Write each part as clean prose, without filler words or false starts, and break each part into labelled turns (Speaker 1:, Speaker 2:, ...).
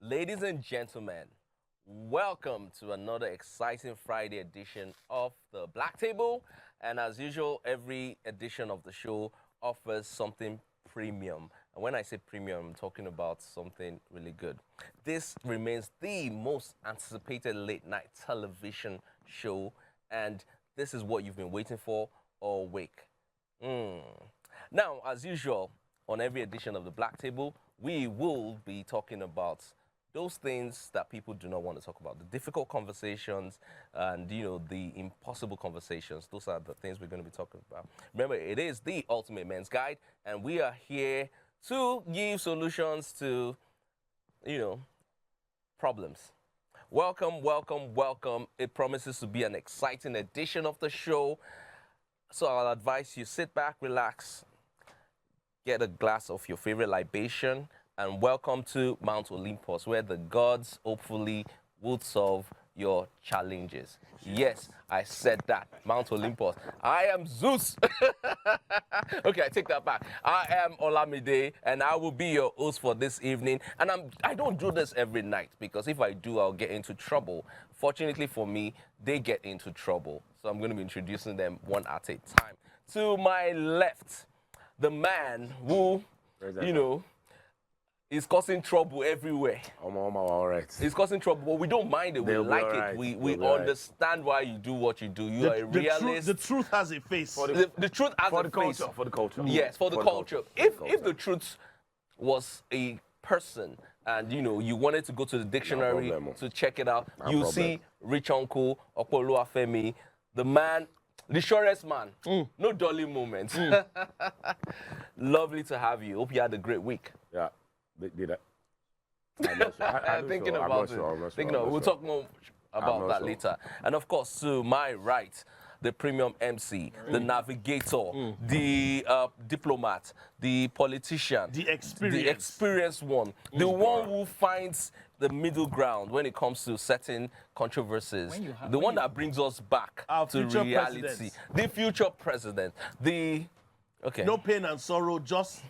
Speaker 1: Ladies and gentlemen, welcome to another exciting Friday edition of the Black Table. And as usual, every edition of the show offers something premium. And when I say premium, I'm talking about something really good. This remains the most anticipated late night television show, and this is what you've been waiting for all week. Now, as usual, on every edition of the Black Table, we will be talking about those things that people do not want to talk about, the difficult conversations and, the impossible conversations. Those are the things we're going to be talking about. Remember, it is the Ultimate Men's Guide, and we are here to give solutions to, problems. Welcome, welcome, welcome. It promises to be an exciting edition of the show. So I'll advise you sit back, relax, get a glass of your favorite libation, and welcome to Mount Olympus, where the gods hopefully will solve your challenges. Yes, I said that. Mount Olympus. I am Zeus. Okay, I take that back. I am Olamide, and I will be your host for this evening. And I don't do this every night, because if I do, I'll get into trouble. Fortunately for me, they get into trouble. So I'm going to be introducing them one at a time. To my left, the man who, is causing trouble everywhere.
Speaker 2: All right.
Speaker 1: It's causing trouble, but we don't mind it. We like it.
Speaker 2: Right.
Speaker 1: We understand why you do what you do. You are a realist.
Speaker 3: The truth has a face.
Speaker 1: The truth has a face.
Speaker 2: For the culture.
Speaker 1: Yes, for the culture. If the truth was a person and, you wanted to go to the dictionary to check it out, you see Rich Uncle, Okpoluwafemi, the man, the surest man. No dolly moments. Lovely to have you. Hope you had a great week.
Speaker 2: Yeah. Did I? I'm not sure.
Speaker 1: I'm thinking about it. We'll talk more about that later. And of course, to my right, the premium MC, the navigator, the diplomat, the politician,
Speaker 3: The
Speaker 1: experienced one, the one who finds the middle ground when it comes to certain controversies, the one that brings us back to reality, the future president,
Speaker 3: No pain and sorrow, just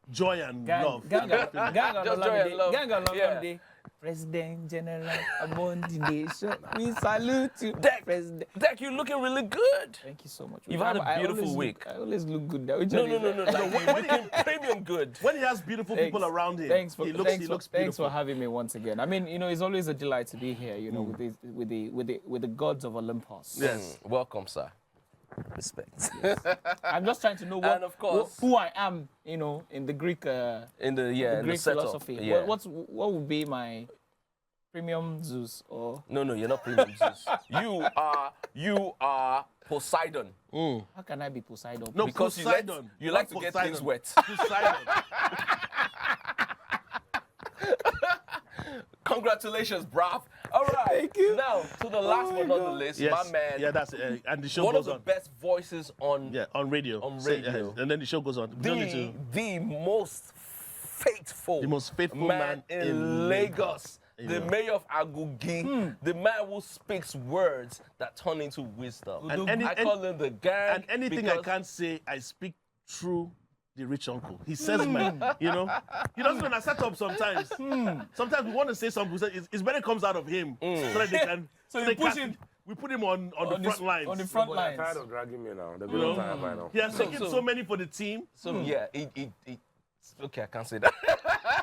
Speaker 3: joy and love.
Speaker 1: Just joy and love.
Speaker 4: Yeah. President General among the nation, we salute you, President.
Speaker 1: Deck, you're looking really good.
Speaker 4: Thank you so much.
Speaker 1: You've had a beautiful week.
Speaker 4: I always look good.
Speaker 1: No. You're looking premium good.
Speaker 3: When he has beautiful people around him, he looks beautiful.
Speaker 4: Thanks for having me once again. I mean, it's always a delight to be here. With the gods of Olympus.
Speaker 1: Yes, welcome, sir. Respect.
Speaker 4: Yes. I'm just trying to know who I am, in the Greek Greek philosophy.
Speaker 1: Yeah.
Speaker 4: What would be my premium Zeus or?
Speaker 1: No, you're not premium Zeus. You are Poseidon.
Speaker 4: How can I be Poseidon?
Speaker 3: No,
Speaker 1: because
Speaker 3: Poseidon.
Speaker 1: you like to get things wet.
Speaker 3: Poseidon.
Speaker 1: Congratulations, bruv. All right.
Speaker 4: Thank you.
Speaker 1: Now, to the last but not the least,
Speaker 3: Yes.
Speaker 1: my man.
Speaker 3: Yeah, that's it. And the show
Speaker 1: One
Speaker 3: goes
Speaker 1: of
Speaker 3: on.
Speaker 1: the best voices on
Speaker 3: radio. And then the show goes on.
Speaker 1: the most faithful
Speaker 3: man
Speaker 1: in Lagos. The mayor of Agugi, the man who speaks words that turn into wisdom. I call him the gang.
Speaker 3: And anything I can't say, I speak through the rich uncle. He says, man, He doesn't when I set up sometimes. Sometimes we want to say something. It's better it comes out of him so that they can. We put him on the front lines.
Speaker 4: On the front lines.
Speaker 2: They're tired of dragging me now. They're going to time by now.
Speaker 3: He has taken so many for the team.
Speaker 1: So yeah, okay, I can't say that.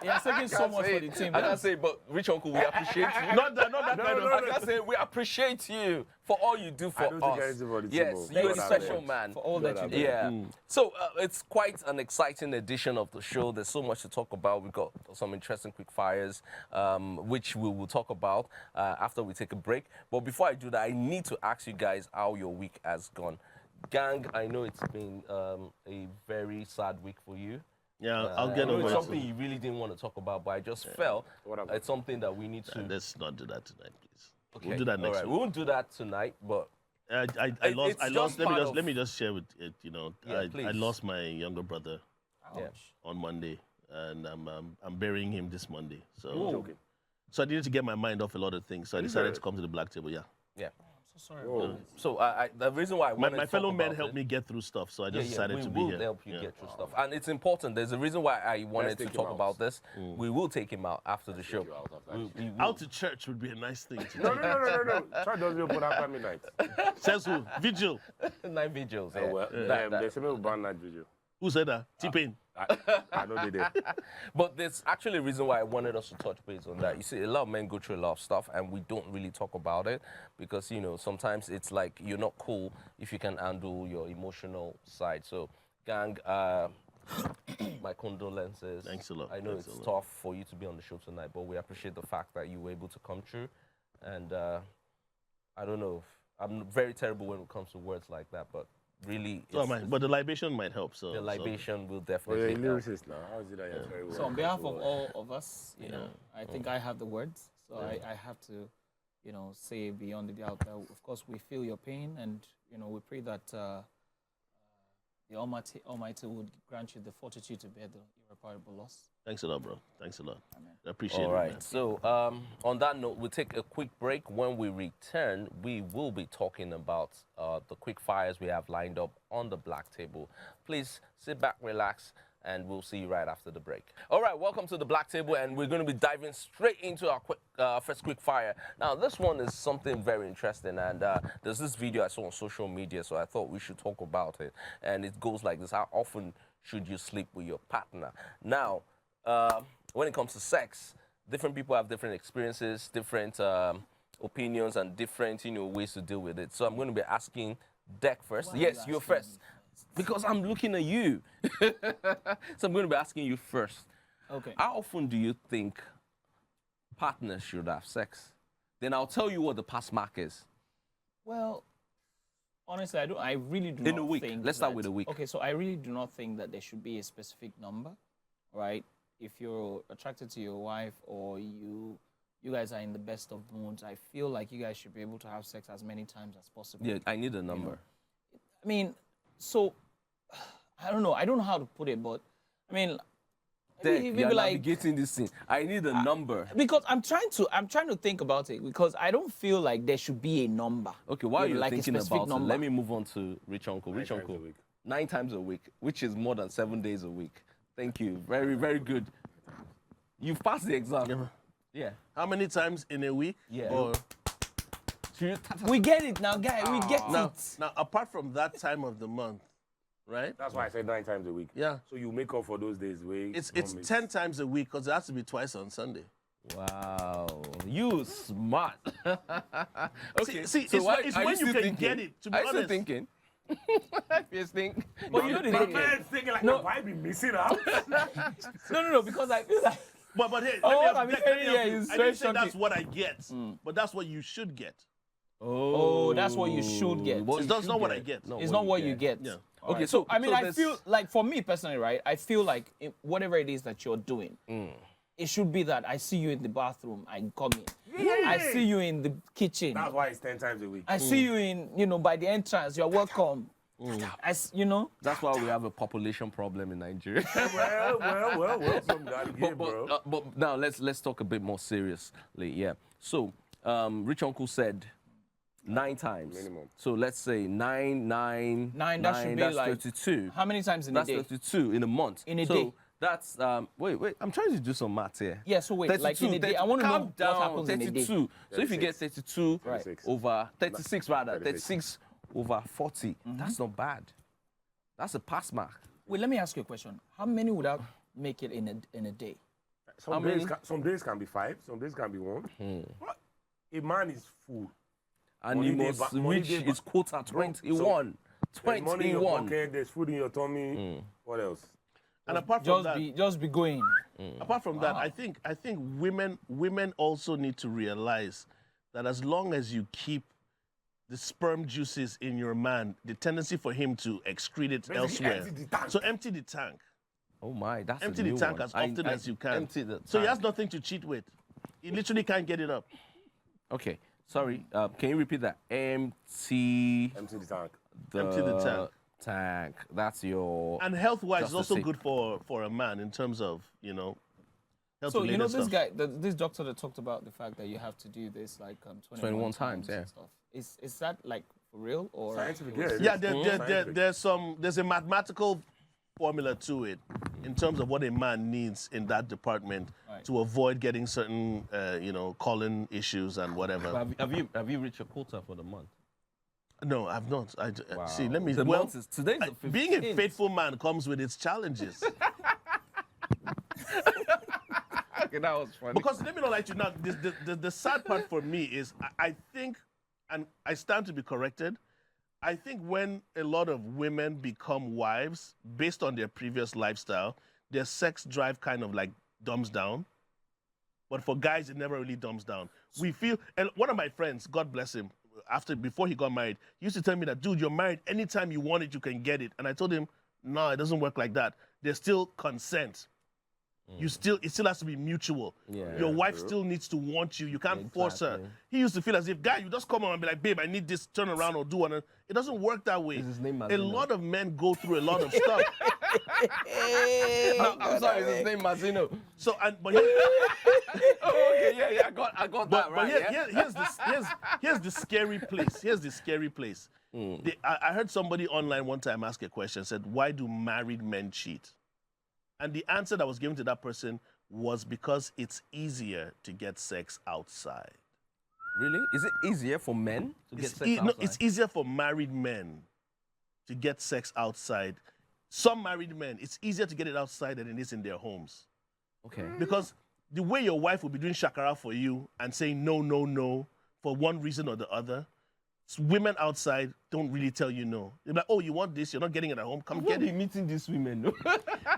Speaker 4: He has taken so much for the team.
Speaker 1: I can't say, but Rich Uncle, we appreciate you.
Speaker 3: Not that kind of.
Speaker 1: I can say we appreciate you for all you do for
Speaker 2: I don't
Speaker 1: us.
Speaker 2: think anything for the team.
Speaker 1: Yes, you're a special man.
Speaker 4: For all that you do.
Speaker 1: Yeah. So it's quite an exciting edition of the show. There's so much to talk about. We've got some interesting quick fires, which we will talk about after we take a break. But before I do that, I need to ask you guys how your week has gone. Gang, I know it's been a very sad week for you.
Speaker 3: Yeah, I'll get over it.
Speaker 1: It's something you really didn't want to talk about, but I just felt it's something that we need to.
Speaker 3: Let's not do that tonight, please.
Speaker 1: Okay.
Speaker 3: We'll do that next week.
Speaker 1: We won't do that tonight, but
Speaker 3: I lost. Let me just share with it.
Speaker 1: Please.
Speaker 3: I lost my younger brother
Speaker 1: yeah.
Speaker 3: on Monday, and I'm burying him this Monday. So I needed to get my mind off a lot of things. So I decided to come to the Black Table. Yeah.
Speaker 1: Yeah.
Speaker 4: sorry.
Speaker 2: Whoa.
Speaker 1: So the reason why I wanted
Speaker 3: My
Speaker 1: to
Speaker 3: fellow
Speaker 1: talk
Speaker 3: men
Speaker 1: about
Speaker 3: helped
Speaker 1: it-
Speaker 3: me get through stuff, so I just
Speaker 1: we
Speaker 3: decided to be
Speaker 1: will
Speaker 3: here.
Speaker 1: help you
Speaker 3: Yeah.
Speaker 1: get through stuff, and it's important. There's a reason why I wanted to
Speaker 2: take him
Speaker 1: talk
Speaker 2: out.
Speaker 1: about this. We will take him out after the show.
Speaker 2: you out after the
Speaker 1: We will.
Speaker 3: Out to church would be a nice thing to
Speaker 2: No,
Speaker 3: do.
Speaker 2: no. Church doesn't open after midnight.
Speaker 3: Says who? Vigil.
Speaker 1: Night vigils. Yeah.
Speaker 2: Oh, well, they say me ban night video.
Speaker 3: Who said that? T-Pain.
Speaker 2: I know they did.
Speaker 1: But there's actually a reason why I wanted us to touch base on that. You see, a lot of men go through a lot of stuff, and we don't really talk about it because, you know, sometimes it's like you're not cool if you can handle your emotional side. So, gang, my condolences.
Speaker 3: Thanks a lot.
Speaker 1: I know
Speaker 3: Thanks a
Speaker 1: it's
Speaker 3: lot.
Speaker 1: tough for you to be on the show tonight, but we appreciate the fact that you were able to come through. And I don't know, I'm very terrible when it comes to words like that, but really,
Speaker 3: So am I. But the libation might help. So
Speaker 1: the libation will
Speaker 2: Oh,
Speaker 1: definitely
Speaker 2: you're a
Speaker 1: help.
Speaker 2: lyricist now. How is it that you're very well?
Speaker 4: So on behalf of all of us, you know, I think
Speaker 1: Mm.
Speaker 4: I have the words. So I have to, you know, say beyond the doubt that, of course, we feel your pain, and you know, we pray that the Almighty would grant you the fortitude to bear the irreparable loss.
Speaker 3: Thanks a lot, bro. Thanks a lot.
Speaker 4: Amen.
Speaker 3: I appreciate
Speaker 1: All
Speaker 3: it.
Speaker 1: right.
Speaker 3: Man.
Speaker 1: So on that note, we'll take a quick break. When we return, we will be talking about the quick fires we have lined up on the black table. Please sit back, relax, and we'll see you right after the break. All right, welcome to the black table, and we're going to be diving straight into our first quick fire. Now, this one is something very interesting, and there's this video I saw on social media, so I thought we should talk about it. And it goes like this: how often should you sleep with your partner? Now, when it comes to sex, different people have different experiences, different opinions, and different, you know, ways to deal with it. So I'm going to be asking Deck first.
Speaker 4: Why are
Speaker 1: Yes,
Speaker 4: you
Speaker 1: you're
Speaker 4: asking me
Speaker 1: first. Because I'm looking at you. So I'm going to be asking you first.
Speaker 4: Okay.
Speaker 1: How often do you think partners should have sex? Then I'll tell you what the pass mark is.
Speaker 4: Well, honestly, I really do
Speaker 1: In
Speaker 4: not
Speaker 1: a week.
Speaker 4: think
Speaker 1: Let's start
Speaker 4: that-
Speaker 1: with a week.
Speaker 4: Okay, so I really do not think that there should be a specific number, right? If you're attracted to your wife or you guys are in the best of moods, I feel like you guys should be able to have sex as many times as possible.
Speaker 1: Yeah, I need a number.
Speaker 4: I mean, so I don't know. I don't know how to put it, but I mean,
Speaker 1: Deck,
Speaker 4: maybe
Speaker 1: you're
Speaker 4: like
Speaker 1: navigating this thing. I need a number.
Speaker 4: because I'm trying to think about it because I don't feel like there should be a number.
Speaker 1: Okay, while
Speaker 4: You know,
Speaker 1: you're
Speaker 4: like a
Speaker 1: thinking
Speaker 4: specific
Speaker 1: about
Speaker 4: number.
Speaker 1: it, let me move on to Rich Uncle. Rich
Speaker 2: times
Speaker 1: Uncle,
Speaker 2: a week.
Speaker 1: 9 times a week, which is more than 7 days a week. Thank you. Very, very good. You've passed the exam. Yeah.
Speaker 3: How many times in a week?
Speaker 1: Yeah.
Speaker 3: Or
Speaker 4: We get it now, guy. We get
Speaker 3: now,
Speaker 4: it.
Speaker 3: now, apart from that time of the month, right?
Speaker 2: That's why I said 9 times a week.
Speaker 3: Yeah.
Speaker 2: So you make up for those days where
Speaker 3: It's
Speaker 2: don't miss.
Speaker 3: 10 times a week because it has to be twice on Sunday.
Speaker 1: Wow. You smart. Okay.
Speaker 3: See,
Speaker 1: so
Speaker 3: it's
Speaker 1: why,
Speaker 3: when- it's
Speaker 1: are
Speaker 3: when
Speaker 1: still
Speaker 3: you can
Speaker 1: thinking?
Speaker 3: get it, to be
Speaker 1: Are you still
Speaker 3: honest.
Speaker 1: thinking? Yes, think.
Speaker 4: But you know the
Speaker 2: My
Speaker 4: thing.
Speaker 2: man's thinking like,
Speaker 4: No.
Speaker 2: have I been missing out?
Speaker 4: No, because I feel like
Speaker 3: But hey,
Speaker 4: Oh,
Speaker 3: let me
Speaker 4: I mean,
Speaker 3: let me help
Speaker 4: yeah,
Speaker 3: you.
Speaker 4: it's
Speaker 3: I
Speaker 4: very
Speaker 3: didn't say that's
Speaker 4: shocking.
Speaker 3: what I get, but that's what you should get.
Speaker 4: Oh, that's what you should get.
Speaker 1: What
Speaker 3: It's
Speaker 1: you
Speaker 3: not
Speaker 1: should
Speaker 3: what I get.
Speaker 4: it's not what you get.
Speaker 3: Yeah.
Speaker 1: Okay, so
Speaker 4: I mean,
Speaker 1: so
Speaker 4: I
Speaker 1: there's-
Speaker 4: feel like for me personally, right? I feel like whatever it is that you're doing, it should be that I see you in the bathroom, I come in. I see you in the kitchen.
Speaker 2: That's why it's 10 times a week.
Speaker 4: I see you in, you know, by the entrance. You're welcome. You know.
Speaker 1: That's why we have a population problem in Nigeria.
Speaker 2: well, some guy here, bro.
Speaker 1: But now let's talk a bit more seriously. Yeah. So Rich Uncle said 9 times.
Speaker 2: Minimum.
Speaker 1: So let's say 9.
Speaker 4: That should be
Speaker 1: that's
Speaker 4: like
Speaker 1: 32.
Speaker 4: How many times in
Speaker 1: That's
Speaker 4: a day?
Speaker 1: 32 in a month.
Speaker 4: In a
Speaker 1: so
Speaker 4: day.
Speaker 1: That's wait. I'm trying to do some math here.
Speaker 4: Yeah, so wait, like in a day, I want to know what happens in a day.
Speaker 1: 32. So if you get 32
Speaker 2: Right.
Speaker 1: over 36 rather,
Speaker 2: 36.
Speaker 1: 36 over 40, that's not bad. That's a pass mark.
Speaker 4: Wait, let me ask you a question. How many would that make it in a day?
Speaker 2: Some days can be 5, some days can be 1. What? A man is full.
Speaker 1: And
Speaker 2: Money
Speaker 1: you
Speaker 2: day
Speaker 1: must
Speaker 2: money
Speaker 1: reach
Speaker 2: day
Speaker 1: his quota 21.
Speaker 2: There's money in your
Speaker 1: 21.
Speaker 2: pocket, there's food in your tummy. What else?
Speaker 3: And apart from
Speaker 4: Just be going.
Speaker 3: apart from that, I think women also need to realize that as long as you keep the sperm juices in your man, the tendency for him to excrete it elsewhere.
Speaker 2: empty the tank.
Speaker 3: So empty the tank.
Speaker 1: Oh my, that's
Speaker 3: Empty
Speaker 1: a
Speaker 3: the
Speaker 1: new
Speaker 3: tank
Speaker 1: one.
Speaker 3: as often as you can.
Speaker 1: Empty the
Speaker 3: So he
Speaker 1: tank.
Speaker 3: has nothing to cheat with. He literally can't get it up.
Speaker 1: Okay, sorry. Can you repeat that? Empty
Speaker 2: Empty the tank.
Speaker 3: Empty the tank.
Speaker 1: Tank. That's your.
Speaker 3: And health-wise, it's
Speaker 1: Just to
Speaker 3: also
Speaker 1: say-
Speaker 3: good for a man in terms of, you know,
Speaker 4: So you know
Speaker 3: health-related
Speaker 4: this
Speaker 3: stuff.
Speaker 4: guy, this doctor that talked about the fact that you have to do this like
Speaker 1: 21 times, yeah.
Speaker 4: and stuff. Is that like for real or?
Speaker 2: Scientific,
Speaker 4: it was-
Speaker 2: yeah.
Speaker 3: Yeah, there's a mathematical formula to it in terms of what a man needs in that department
Speaker 4: Right.
Speaker 3: to avoid getting certain, colon issues and whatever.
Speaker 1: Have you reached your quota for the month?
Speaker 3: No, I've not. See. Let me.
Speaker 1: The
Speaker 3: well,
Speaker 1: month is today's the 15th.
Speaker 3: being a faithful man comes with its challenges.
Speaker 1: Okay, that was funny.
Speaker 3: Because let me not lie to you now. The sad part for me is I think, and I stand to be corrected. I think when a lot of women become wives based on their previous lifestyle, their sex drive kind of like dumbs down. But for guys, it never really dumbs down. We feel, and one of my friends, God bless him, before he got married, he used to tell me that, dude, you're married, anytime you want it, you can get it. And I told him, no, it doesn't work like that. There's still consent. It still has to be mutual.
Speaker 1: Yeah.
Speaker 3: Your wife still needs to want you. You can't force her.
Speaker 1: Exactly.
Speaker 3: He used to feel as if, guy, you just come on and be like, babe, I need this, turn around or do one. It doesn't work that way.
Speaker 1: Is his name
Speaker 3: A
Speaker 1: Mazino?
Speaker 3: lot of men go through a lot of stuff.
Speaker 1: I'm sorry, is his name Mazino?
Speaker 3: So, but
Speaker 1: Okay, yeah, I got that right.
Speaker 3: here's the scary place. Here's the scary place. I heard somebody online one time ask a question, said, why do married men cheat? And the answer that was given to that person was because it's easier to get sex outside.
Speaker 1: Really? Is it easier for men to get sex outside?
Speaker 3: No, it's easier for married men to get sex outside. Some married men, it's easier to get it outside than it is in their homes.
Speaker 1: Okay.
Speaker 3: Because the way your wife will be doing shakara for you and saying no, no, no, for one reason or the other, women outside don't really tell you no. They're like, oh, you want this? You're not getting it at home? Come get it.
Speaker 1: meeting these women, no?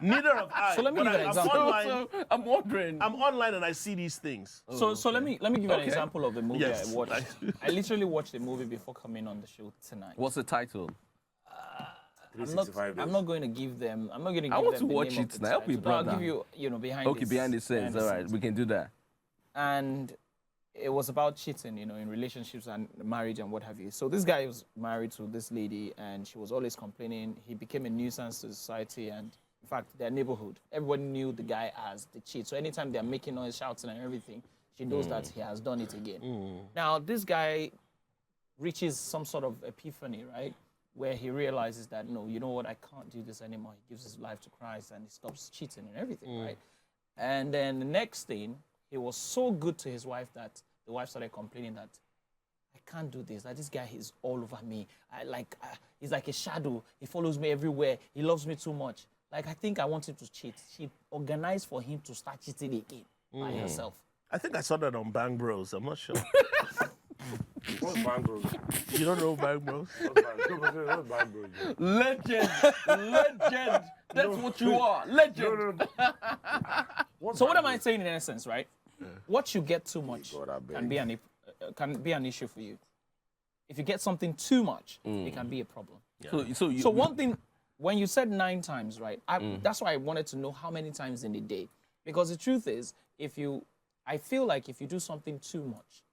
Speaker 3: Neither have I.
Speaker 4: So let me
Speaker 3: but
Speaker 4: give you an
Speaker 3: I'm
Speaker 4: example.
Speaker 3: online.
Speaker 1: So, I'm wondering.
Speaker 3: I'm online and I see these things.
Speaker 4: So let me give you an
Speaker 1: Okay.
Speaker 4: example of the movie
Speaker 3: Yes.
Speaker 4: I watched. I literally watched the movie before coming on the show tonight.
Speaker 1: What's the title?
Speaker 4: I'm not,
Speaker 2: 365 days.
Speaker 4: I'm not going to give them. I'm not going to give
Speaker 1: I want
Speaker 4: them
Speaker 1: to
Speaker 4: the
Speaker 1: watch
Speaker 4: name
Speaker 1: it
Speaker 4: of
Speaker 1: now.
Speaker 4: the
Speaker 1: Help me,
Speaker 4: title. I'll
Speaker 1: brother.
Speaker 4: give you, behind.
Speaker 1: Okay, behind the scenes. All right, we can do that.
Speaker 4: And it was about cheating, in relationships and marriage and what have you. So this guy was married to this lady, and she was always complaining. He became a nuisance to society, and in fact, their neighborhood. Everybody knew the guy as the cheat. So anytime they're making noise, shouting, and everything, she knows that he has done it again. Now this guy reaches some sort of epiphany, right? Where he realizes that, no, you know what, I can't do this anymore. He gives his life to Christ and he stops cheating and everything, right? And then the next thing, he was so good to his wife that the wife started complaining that, I can't do this, that this guy is all over me. He's like a shadow. He follows me everywhere. He loves me too much. Like, I think I want him to cheat. She organized for him to start cheating again by herself.
Speaker 3: I think I saw that on Bang Bros. I'm not sure.
Speaker 2: What's Bang Bros?
Speaker 3: You don't know Bang Bros?
Speaker 2: What's Bang Bros?
Speaker 1: Legend. Legend. That's what you are. Legend.
Speaker 4: So what am I saying in essence, right? What you get too much
Speaker 2: God, I beg.
Speaker 4: can be an issue for you. If you get something too much, it can be a problem.
Speaker 1: So
Speaker 4: One thing, when you said 9 times, right? That's why I wanted to know how many times in a day, because the truth is, I feel like if you do something too much,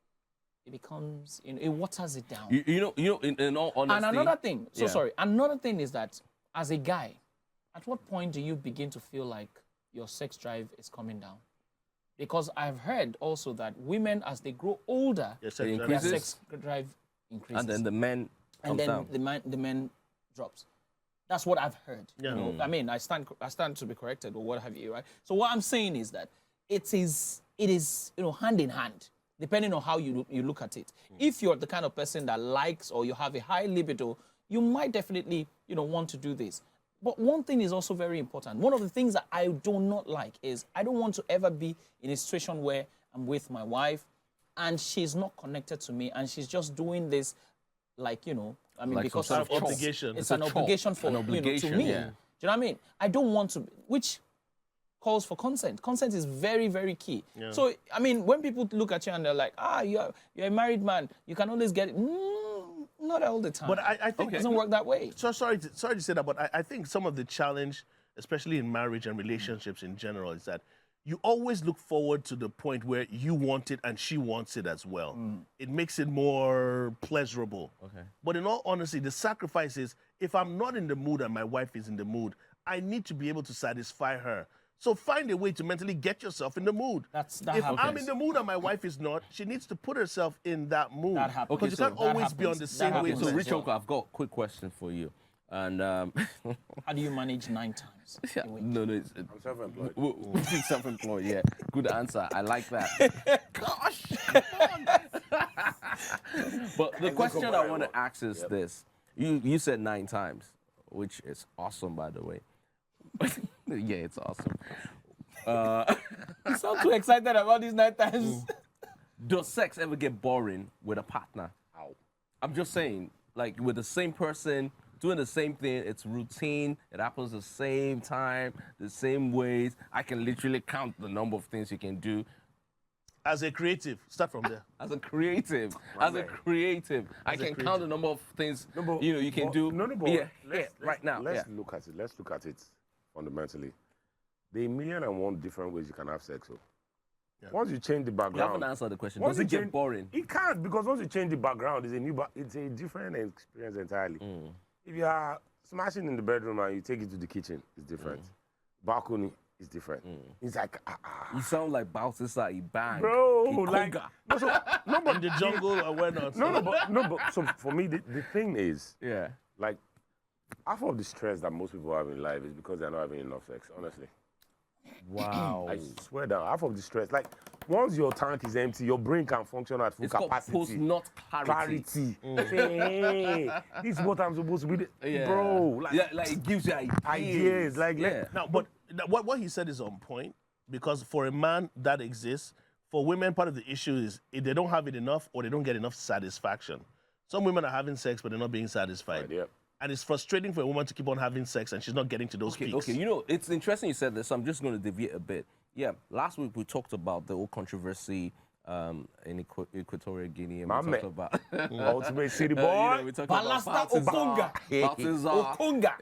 Speaker 4: it becomes, it waters it down.
Speaker 1: in all honesty.
Speaker 4: And another thing,
Speaker 1: Yeah.
Speaker 4: another thing is that as a guy, at what point do you begin to feel like your sex drive is coming down? Because I've heard also that women, as they grow older,
Speaker 3: Yes,
Speaker 1: It
Speaker 4: their
Speaker 1: increases.
Speaker 4: sex drive increases.
Speaker 1: And then the men
Speaker 4: and
Speaker 1: comes
Speaker 4: then
Speaker 1: down.
Speaker 4: the man drops. That's what I've heard.
Speaker 3: Yeah.
Speaker 4: I mean, I stand to be corrected or what have you, right? So what I'm saying is that it is hand in hand, depending on how you look at it. If you're the kind of person that likes or you have a high libido, you might definitely want to do this. But one thing is also very important. One of the things that I do not like is I don't want to ever be in a situation where I'm with my wife and she's not connected to me and she's just doing this like, because
Speaker 1: some
Speaker 3: sort of
Speaker 4: chore.
Speaker 3: obligation.
Speaker 4: It's
Speaker 3: It's
Speaker 4: an
Speaker 1: a chore.
Speaker 4: obligation for
Speaker 1: An obligation,
Speaker 4: to me.
Speaker 1: yeah.
Speaker 4: Do you know what I mean? I don't want to, which calls for consent. Consent is very, very key. So, I mean, when people look at you and they're like, you're a married man, you can always get it. Not all the time.
Speaker 3: But I think
Speaker 4: It doesn't work that way.
Speaker 3: So sorry to say that, but I think some of the challenge, especially in marriage and relationships in general, is that you always look forward to the point where you want it and she wants it as well. It makes it more pleasurable.
Speaker 1: Okay.
Speaker 3: But in all honesty, the sacrifice is if I'm not in the mood and my wife is in the mood, I need to be able to satisfy her. So find a way to mentally get yourself in the mood.
Speaker 4: That
Speaker 3: If
Speaker 4: happens.
Speaker 3: I'm in the mood and my wife is not, she needs to put herself in that mood.
Speaker 4: That happens.
Speaker 3: Because you can't
Speaker 4: that
Speaker 3: always be on
Speaker 4: happens.
Speaker 3: the
Speaker 4: That
Speaker 3: same
Speaker 4: happens.
Speaker 3: wavelength.
Speaker 1: So,
Speaker 4: as
Speaker 1: Rich
Speaker 4: well.
Speaker 1: Uncle, I've got a quick question for you. And
Speaker 4: How do you manage 9 times a week?
Speaker 1: no,
Speaker 2: I'm self-employed.
Speaker 1: self-employed. Yeah, good answer. I like that. Gosh. But the question I want to ask is this: you said 9 times, which is awesome, by the way. Yeah, it's awesome.
Speaker 4: You sound too excited about these 9 times.
Speaker 1: Does sex ever get boring with a partner? I'm just saying, like with the same person, doing the same thing, it's routine, it happens the same time, the same ways. I can literally count the number of things you can do.
Speaker 3: As a creative, start from there.
Speaker 1: As a creative, I can count the number of things you can do.
Speaker 2: But
Speaker 1: right now.
Speaker 2: Let's look at it. Let's look at it fundamentally. There are 1,000,001 different ways you can have sex. So. Yeah. Once you change the
Speaker 1: You
Speaker 2: background,
Speaker 1: haven't answered the question.
Speaker 2: once
Speaker 1: Does it
Speaker 2: you
Speaker 1: get
Speaker 2: change-
Speaker 1: boring?
Speaker 2: It can't, because once you change the background, it's a different experience entirely. If you are smashing in the bedroom and you take it to the kitchen, it's different. Balcony is different. It's like
Speaker 1: You sound like Bautista Ibang.
Speaker 2: bro, like
Speaker 1: Ikonga.
Speaker 3: In the jungle or where not.
Speaker 2: but so for me the thing is,
Speaker 1: Yeah.
Speaker 2: like, half of the stress that most people have in life is because they're not having enough sex, honestly.
Speaker 1: Wow.
Speaker 2: I swear down, half of the stress, like, once your tank is empty, your brain can function at full
Speaker 1: It's called
Speaker 2: capacity.
Speaker 1: post-nut clarity.
Speaker 2: Say, hey, this is what I'm supposed to be, bro. Like,
Speaker 1: yeah, like it gives you
Speaker 2: ideas, like,
Speaker 1: yeah.
Speaker 3: Now, but what he said is on point, because for a man that exists, for women, part of the issue is if they don't have it enough or they don't get enough satisfaction. Some women are having sex, but they're not being satisfied.
Speaker 2: yeah.
Speaker 3: And it's frustrating for a woman to keep on having sex and she's not getting to those peaks.
Speaker 1: Okay, you know, it's interesting you said this, so I'm just going to deviate a bit. Yeah, last week we talked about the whole controversy in Equatorial Guinea, and we talked about
Speaker 2: Ultimate city boy.
Speaker 1: we talked
Speaker 4: Balasta
Speaker 1: about Balthazar.
Speaker 4: Okonga.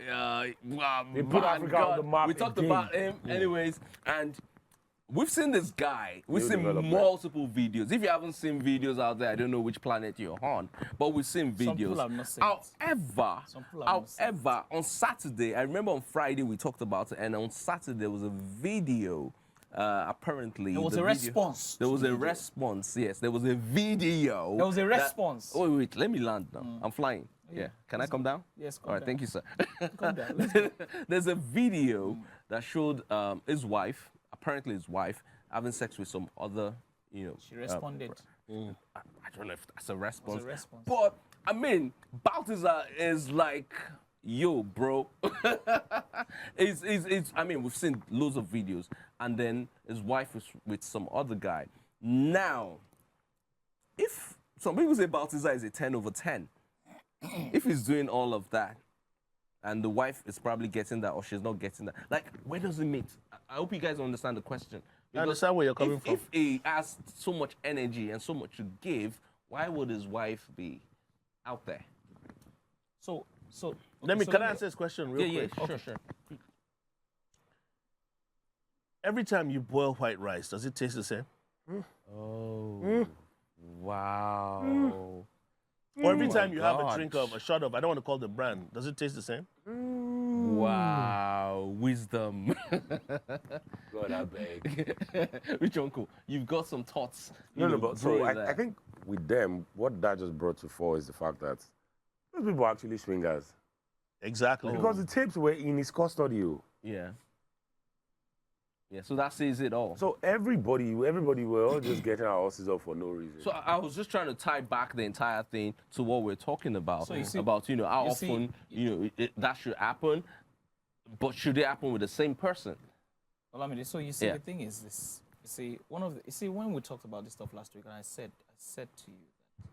Speaker 2: They put Africa on the map
Speaker 1: We talked
Speaker 2: again.
Speaker 1: about him, anyways, and we've seen this guy. We've
Speaker 2: New
Speaker 1: seen
Speaker 2: development.
Speaker 1: multiple videos. If you haven't seen videos out there, I don't know which planet you're on, but we've seen videos.
Speaker 4: Some people have not seen it. Some people have not seen
Speaker 1: However, on Saturday, I remember on Friday we talked about it, and on Saturday there was a video. Apparently,
Speaker 4: There was
Speaker 1: the
Speaker 4: a
Speaker 1: video-
Speaker 4: response
Speaker 1: There
Speaker 4: to
Speaker 1: was
Speaker 4: the
Speaker 1: a
Speaker 4: video.
Speaker 1: response. Yes, there was a video.
Speaker 4: There was a
Speaker 1: that-
Speaker 4: response.
Speaker 1: Wait, let me land now. I'm flying. Yeah, can I come down?
Speaker 4: Yes, come
Speaker 1: All right,
Speaker 4: down.
Speaker 1: thank you, sir.
Speaker 4: Come down, let's go.
Speaker 1: There's a video that showed his wife, apparently his wife, having sex with some other,
Speaker 4: She responded.
Speaker 1: I don't know if that's a response.
Speaker 4: response.
Speaker 1: But I mean, Balthazar is like, yo, bro. I mean, we've seen loads of videos, and then his wife is with some other guy. Now, if some people say Balthazar is a 10/10, if he's doing all of that, and the wife is probably getting that, or she's not getting that, like, where does it meet? I hope you guys understand the question.
Speaker 3: I understand where you're coming from.
Speaker 1: If he has so much energy and so much to give, why would his wife be out there?
Speaker 4: So
Speaker 3: Can I answer this question real quick?
Speaker 1: Sure.
Speaker 3: Every time you boil white rice, does it taste the same?
Speaker 1: Oh, wow.
Speaker 3: Or every time you have a
Speaker 1: God.
Speaker 3: drink of a shot of, I don't want to call the brand, does it taste the same?
Speaker 1: Wow, wisdom.
Speaker 2: God, I beg.
Speaker 1: Rich Uncle, you've got some thoughts.
Speaker 2: But so I think with them, what that just brought to fore is the fact that those people are actually swingers.
Speaker 3: Exactly.
Speaker 2: Because the tapes were in his custody.
Speaker 1: Yeah. Yeah, so that says it all.
Speaker 2: So everybody were all just getting our horses up for no reason.
Speaker 1: So I was just trying to tie back the entire thing to what we're talking about.
Speaker 4: So you see-
Speaker 1: about, how
Speaker 4: you see-
Speaker 1: often, that should happen, but should it happen with the same person?
Speaker 4: Well, I mean, so you see,
Speaker 1: Yeah.
Speaker 4: the thing is this. You see, when we talked about this stuff last week, and I said to you that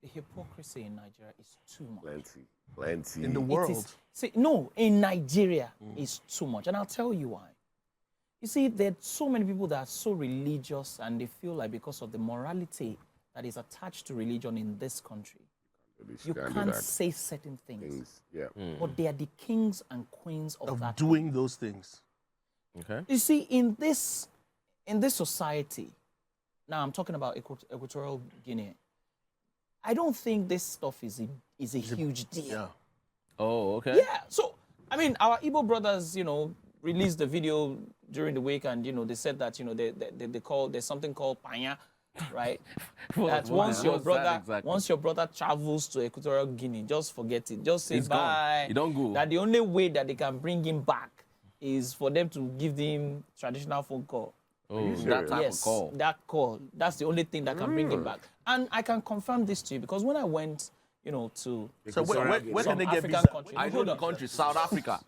Speaker 4: the hypocrisy in Nigeria is too much.
Speaker 2: Plenty.
Speaker 3: In the
Speaker 4: It
Speaker 3: world.
Speaker 4: is, in Nigeria, is too much, and I'll tell you why. You see, there are so many people that are so religious, and they feel like because of the morality that is attached to religion in this country, you can't say certain things.
Speaker 2: Yeah.
Speaker 4: But they are the kings and queens of
Speaker 3: Of
Speaker 4: that.
Speaker 3: doing those things.
Speaker 1: Okay.
Speaker 4: You see, in this society, now I'm talking about Equatorial Guinea, I don't think this stuff is a huge deal.
Speaker 3: Yeah.
Speaker 1: Oh, okay.
Speaker 4: Yeah. So, I mean, our Igbo brothers, released the video during the week, and they said that there's something called panya, right? That once your brother travels to Equatorial Guinea, just forget it. Just say bye.
Speaker 1: You don't go.
Speaker 4: That the only way that they can bring him back is for them to give him traditional phone call.
Speaker 1: Oh, that type of call.
Speaker 4: That call. That's the only thing that can bring him back. And I can confirm this to you because when I went, to
Speaker 3: So where can
Speaker 4: some
Speaker 3: they get
Speaker 4: African
Speaker 3: visa?
Speaker 4: countries.
Speaker 1: I know the country, South Africa.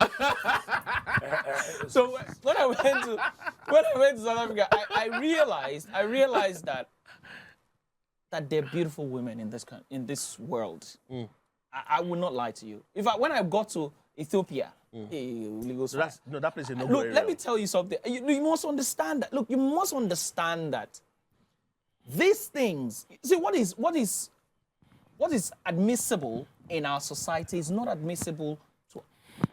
Speaker 4: So when I went to South Africa, I realized that there are beautiful women in this world. I will not lie to you. When I got to Ethiopia,
Speaker 3: So that place is no
Speaker 4: look, let me tell you something. You must understand that. Look, you must understand that these things. See, what is admissible in our society is not admissible to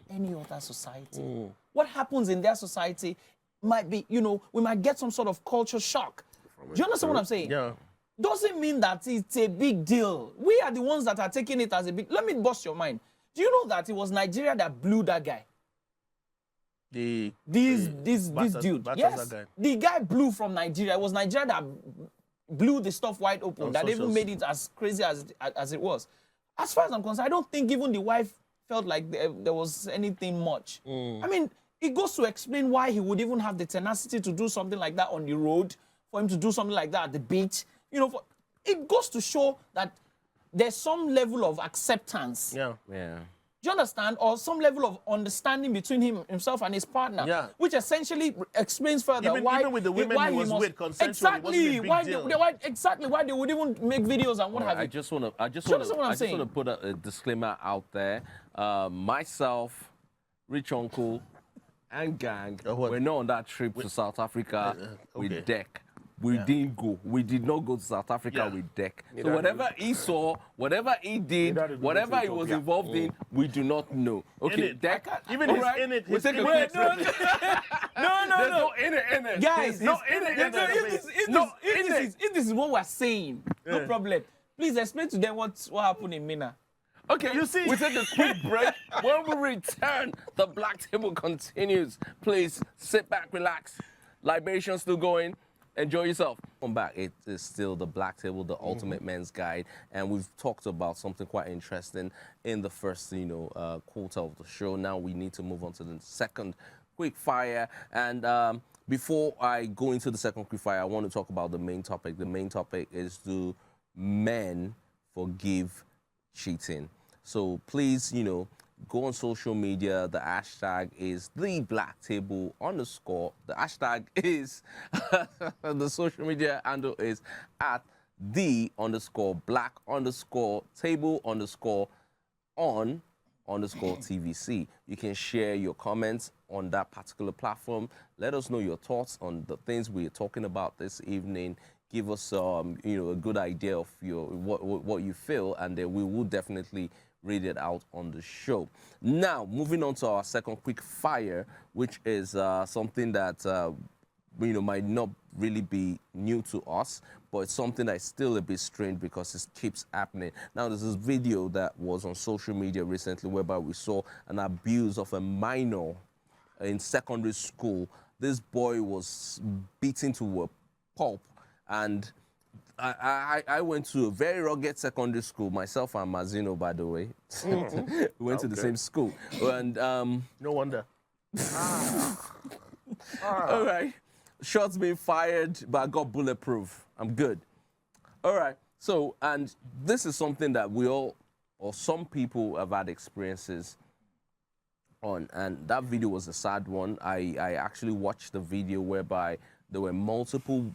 Speaker 4: any other society. What happens in their society might be, we might get some sort of culture shock. Do you understand what I'm saying?
Speaker 3: Yeah.
Speaker 4: Doesn't mean that it's a big deal. We are the ones that are taking it as a big. Let me bust your mind. Do you know that it was Nigeria that blew that guy? This dude. Yes,
Speaker 3: guy.
Speaker 4: the guy blew from Nigeria. It was Nigeria that blew the stuff wide open.
Speaker 3: On
Speaker 4: that even
Speaker 3: socials.
Speaker 4: made it as crazy as it was. As far as I'm concerned, I don't think even the wife felt like there was anything much. I mean, it goes to explain why he would even have the tenacity to do something like that on the road, for him to do something like that at the beach. It goes to show that there's some level of acceptance.
Speaker 3: Yeah.
Speaker 1: Yeah.
Speaker 4: Do you understand? Or some level of understanding between himself and his partner.
Speaker 3: Yeah.
Speaker 4: Which essentially explains further
Speaker 3: Even
Speaker 4: why
Speaker 3: with the women
Speaker 4: why
Speaker 3: he was with, consensually,
Speaker 4: exactly
Speaker 3: it wasn't a big deal.
Speaker 4: why they would even make videos and what have you.
Speaker 1: I just want
Speaker 4: you understand what I'm saying?
Speaker 1: to put a disclaimer out there. Myself, Rich Uncle, and gang, we're not on that trip to South Africa with Deck. We didn't go. We did not go to South Africa with Deck. So whatever he saw, whatever he did, whatever he was involved in, we do not know. Okay, Deck.
Speaker 3: Even
Speaker 1: all
Speaker 3: his
Speaker 1: right,
Speaker 3: in it.
Speaker 1: we'll
Speaker 3: His
Speaker 1: take a
Speaker 3: in
Speaker 1: quick
Speaker 3: it.
Speaker 1: break.
Speaker 4: No.
Speaker 1: There's no in it.
Speaker 4: Guys,
Speaker 1: no in it.
Speaker 4: if this is what we're saying, no problem. Please explain to them what happened in Mina.
Speaker 1: Okay,
Speaker 3: You see-
Speaker 1: we take a quick break. When we return, the Black Table continues. Please sit back, relax. Libation still going. Enjoy yourself. Come back. It is still the Black Table, the ultimate men's guide, and we've talked about something quite interesting in the first, quarter of the show. Now we need to move on to the second quick fire. And before I go into the second quick fire, I want to talk about the main topic. The main topic is, do men forgive cheating? So please, go on social media. The hashtag is #BlackTable_. The hashtag is, the social media handle is @the_black_table_on_TVC. You can share your comments on that particular platform. Let us know your thoughts on the things we're talking about this evening. Give us, a good idea of what you feel, and then we will definitely read it out on the show. Now, moving on to our second quick fire, which is something that might not really be new to us, but it's something that's still a bit strange because it keeps happening. Now, there's this video that was on social media recently whereby we saw an abuse of a minor in secondary school. This boy was beaten to a pulp, and I went to a very rugged secondary school, myself and Mazino, by the way. We went to the same school. And
Speaker 3: No wonder.
Speaker 1: all right, shots being fired, but I got bulletproof. I'm good. All right, so, and this is something that we all, or some people, have had experiences on, and that video was a sad one. I actually watched the video whereby there were multiple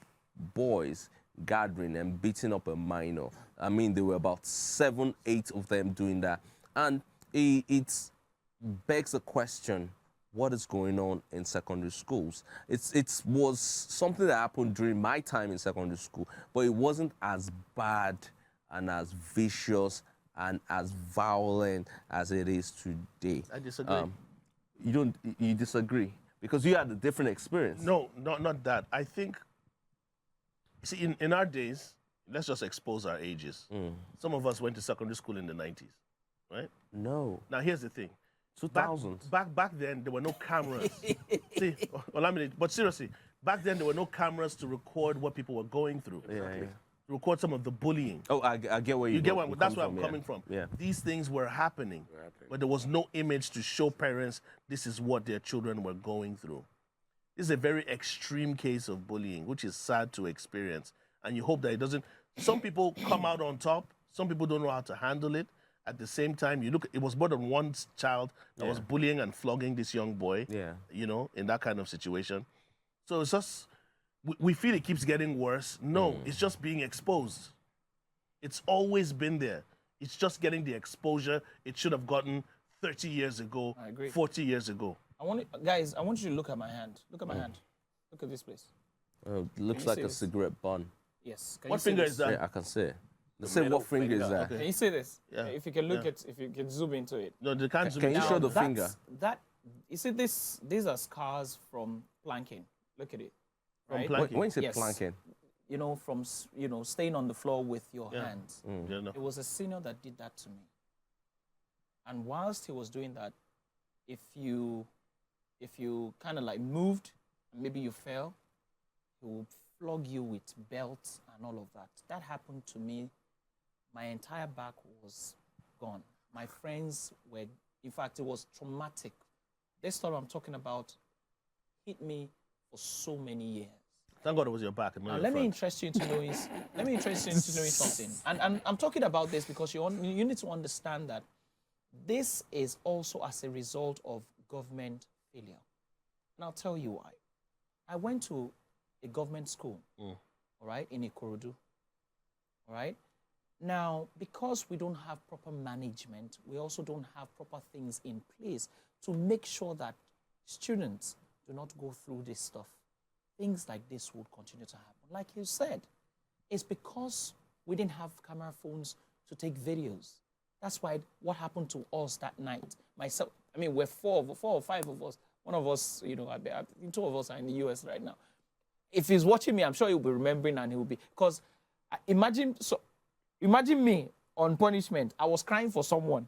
Speaker 1: boys gathering and beating up a minor. I mean, there were about 7, 8 of them doing that. And it begs the question, what is going on in secondary schools? It was something that happened during my time in secondary school, but it wasn't as bad and as vicious and as violent as it is today.
Speaker 3: I disagree.
Speaker 1: You disagree? Because you had a different experience.
Speaker 3: No, not that. I think, see, in our days, let's just expose our ages. Some of us went to secondary school in the 90s, right?
Speaker 1: No.
Speaker 3: Now, here's the thing.
Speaker 1: 2000.
Speaker 3: Back then, there were no cameras. See, but seriously, back then there were no cameras to record what people were going through.
Speaker 1: Yeah.
Speaker 3: To record some of the bullying.
Speaker 1: Oh, I get where
Speaker 3: You get
Speaker 1: go-
Speaker 3: what? That's
Speaker 1: come
Speaker 3: where I'm coming from.
Speaker 1: Yeah.
Speaker 3: These things were happening, but there was no image to show parents this is what their children were going through. This is a very extreme case of bullying, which is sad to experience, and you hope that it doesn't. Some people come out on top. Some people don't know how to handle it. At the same time, you look. It was more than one child that was bullying and flogging this young boy.
Speaker 1: Yeah.
Speaker 3: You know, in that kind of situation. So it's just we feel it keeps getting worse. No, it's just being exposed. It's always been there. It's just getting the exposure it should have gotten 30 years ago,
Speaker 4: I agree.
Speaker 3: 40 years ago.
Speaker 4: Guys, I want you to look at my hand. Look at my hand. Look at this place.
Speaker 1: Looks
Speaker 4: you
Speaker 1: like
Speaker 4: see
Speaker 1: a
Speaker 4: this?
Speaker 1: cigarette bun.
Speaker 4: Yes. Can
Speaker 3: What
Speaker 4: you see
Speaker 3: finger
Speaker 4: this?
Speaker 3: is that?
Speaker 1: Yeah, I can see it. Say
Speaker 2: middle
Speaker 1: what finger is
Speaker 2: finger,
Speaker 1: that?
Speaker 3: okay.
Speaker 4: Can you see this?
Speaker 3: Yeah.
Speaker 4: If you can look
Speaker 3: Yeah.
Speaker 4: at, if you can zoom into it.
Speaker 3: No, they can't zoom
Speaker 1: Can you
Speaker 3: in.
Speaker 1: show the
Speaker 4: That's-
Speaker 1: finger?
Speaker 4: That you see this? These are scars from planking. Look at it.
Speaker 3: From
Speaker 4: Right?
Speaker 3: planking?
Speaker 1: When you say
Speaker 4: Yes.
Speaker 1: planking,
Speaker 4: You know, from staying on the floor with your
Speaker 3: Yeah.
Speaker 4: hands.
Speaker 3: Yeah, no.
Speaker 4: It was a senior that did that to me. And whilst he was doing that, if you kind of like moved, and maybe you fell, he would flog you with belts and all of that. That happened to me. My entire back was gone. My friends were, in fact, it was traumatic. This story I'm talking about hit me for so many years.
Speaker 3: Thank God it was your back and not
Speaker 4: Now,
Speaker 3: your
Speaker 4: let me
Speaker 3: front.
Speaker 4: interest you into knowing. Let me interest you into knowing something. And I'm talking about this because you need to understand that this is also as a result of government failure. And I'll tell you why. I went to a government school, all right, in Ikorodu, all right. Now, because we don't have proper management, we also don't have proper things in place to make sure that students do not go through this stuff. Things like this would continue to happen. Like you said, it's because we didn't have camera phones to take videos. That's why what happened to us that night. Myself, I mean, we're four or five of us. One of us, you know, I think two of us are in the US right now. If he's watching me, I'm sure he'll be remembering and he'll be, because imagine me on punishment. I was crying for someone.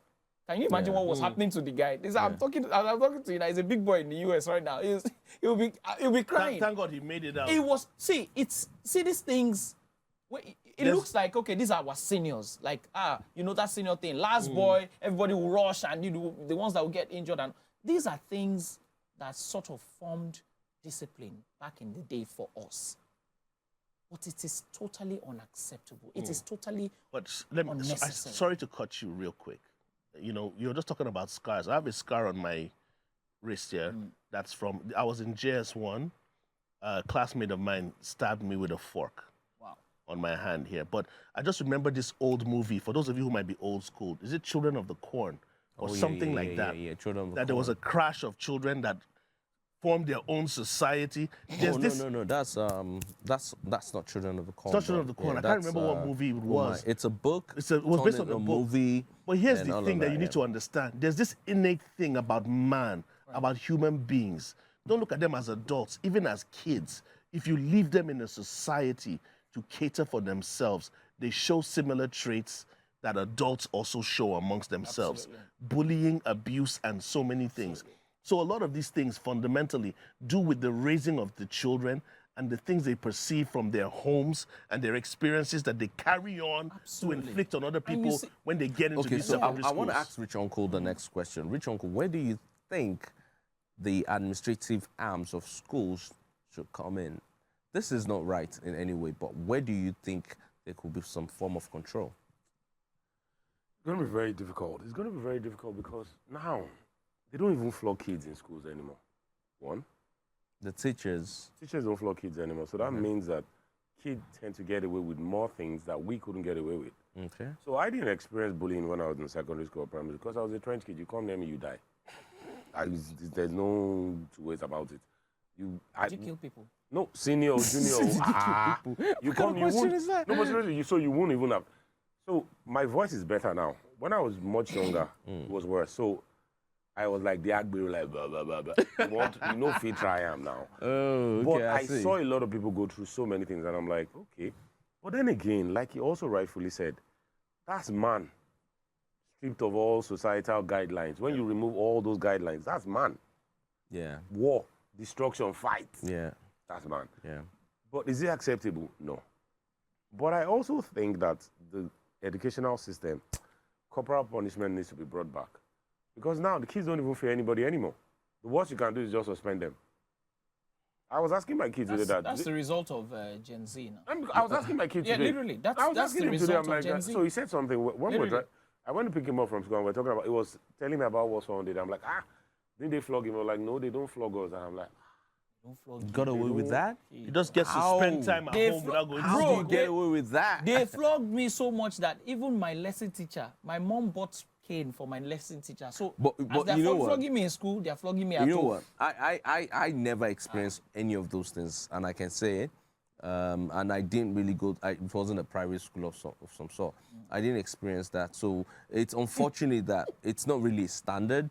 Speaker 4: Can you imagine what was happening to the guy? I'm talking to you now. He's a big boy in the US right now. He'll be crying.
Speaker 3: Thank God he made it out.
Speaker 4: It was these things. It looks like, okay, these are our seniors. Like you know, that senior thing. Last boy, everybody will rush, and you know, the ones that will get injured. And these are things that sort of formed discipline back in the day for us. But it is totally unacceptable. It is totally
Speaker 3: But let me,
Speaker 4: unnecessary.
Speaker 3: sorry to cut you real quick. You know, you're just talking about scars. I have a scar on my wrist here. That's from, I was in JS1. A classmate of mine stabbed me with a fork.
Speaker 4: Wow.
Speaker 3: On my hand here. But I just remember this old movie. For those of you who might be old school, is it Children of the Corn? Or something like that.
Speaker 1: Yeah, Children of the
Speaker 3: That there was a crash of children that formed their own society. There's this,
Speaker 1: No. That's not Children of the Corn.
Speaker 3: It's not Children of the Corn. I can't remember what movie it was.
Speaker 1: It's a book.
Speaker 3: It was based on
Speaker 1: turned
Speaker 3: a
Speaker 1: into
Speaker 3: book.
Speaker 1: movie.
Speaker 3: But here's
Speaker 1: and
Speaker 3: the
Speaker 1: all
Speaker 3: thing
Speaker 1: of
Speaker 3: that you need to understand. There's this innate thing about man, about human beings. Don't look at them as adults, even as kids. If you leave them in a society to cater for themselves, they show similar traits that adults also show amongst themselves.
Speaker 4: Absolutely.
Speaker 3: Bullying, abuse, and so many things. So a lot of these things fundamentally do with the raising of the children and the things they perceive from their homes and their experiences that they carry on
Speaker 4: Absolutely.
Speaker 3: to inflict on other
Speaker 4: And you
Speaker 3: people
Speaker 4: see-
Speaker 3: when they get into
Speaker 1: Okay,
Speaker 3: these
Speaker 1: so
Speaker 3: secondary
Speaker 1: I want to
Speaker 3: schools.
Speaker 1: ask Rich Uncle the next question. Rich Uncle, where do you think the administrative arms of schools should come in? This is not right in any way, but where do you think there could be some form of control?
Speaker 2: It's going to be very difficult. It's going to be very difficult because now they don't even flog kids in schools anymore. One,
Speaker 1: The teachers.
Speaker 2: teachers don't flog kids anymore. So that means that kids tend to get away with more things that we couldn't get away with.
Speaker 1: Okay.
Speaker 2: So I didn't experience bullying when I was in secondary school or primary because I was a trench kid. You come near me, you die. There's no two ways about it.
Speaker 4: Did you kill people?
Speaker 2: No, senior, junior. You come, you
Speaker 1: question
Speaker 2: won't.
Speaker 1: is that?
Speaker 2: No, but seriously, so you won't even have. So my voice is better now. When I was much younger, it was worse. So I was like the Agbero, like blah blah blah blah. You know, fit I am now.
Speaker 1: Oh,
Speaker 2: But
Speaker 1: okay.
Speaker 2: I
Speaker 1: see.
Speaker 2: saw a lot of people go through so many things, and I'm like, okay. But then again, like he also rightfully said, that's man stripped of all societal guidelines. When you remove all those guidelines, that's man.
Speaker 1: Yeah.
Speaker 2: War, destruction, fight.
Speaker 1: Yeah.
Speaker 2: That's man.
Speaker 1: Yeah.
Speaker 2: But is it acceptable? No. But I also think that the educational system, corporal punishment needs to be brought back. Because now the kids don't even fear anybody anymore. The worst you can do is just suspend them. I was asking my kids today that.
Speaker 4: That's the result of Gen Z now.
Speaker 2: I was asking my kid
Speaker 4: Yeah,
Speaker 2: today.
Speaker 4: literally.
Speaker 2: I was
Speaker 4: That's
Speaker 2: asking
Speaker 4: the
Speaker 2: him today.
Speaker 4: result
Speaker 2: I'm
Speaker 4: of
Speaker 2: like,
Speaker 4: Gen Z.
Speaker 2: so he said something. When we
Speaker 4: Literally.
Speaker 2: I went to pick him up from school and we're talking about, it was telling me about what someone did. I'm like, didn't they flog him? I was like, no, they don't flog us. And I'm like,
Speaker 4: Don't flog
Speaker 1: Got away with that?
Speaker 3: He just gets to spend time at
Speaker 4: They
Speaker 3: home
Speaker 4: flo-
Speaker 3: without going to
Speaker 1: How
Speaker 3: school.
Speaker 1: do you get away with that?
Speaker 4: They flogged me so much that even my lesson teacher, my mom bought cane for my lesson teacher. So
Speaker 1: But
Speaker 4: as they're
Speaker 1: you know what?
Speaker 4: flogging me in school, they're flogging me at
Speaker 1: You know
Speaker 4: home.
Speaker 1: what? I never experienced any of those things, and I can say it. And I didn't really go. It wasn't a private school of some sort. I didn't experience that, so it's unfortunate that it's not really standard,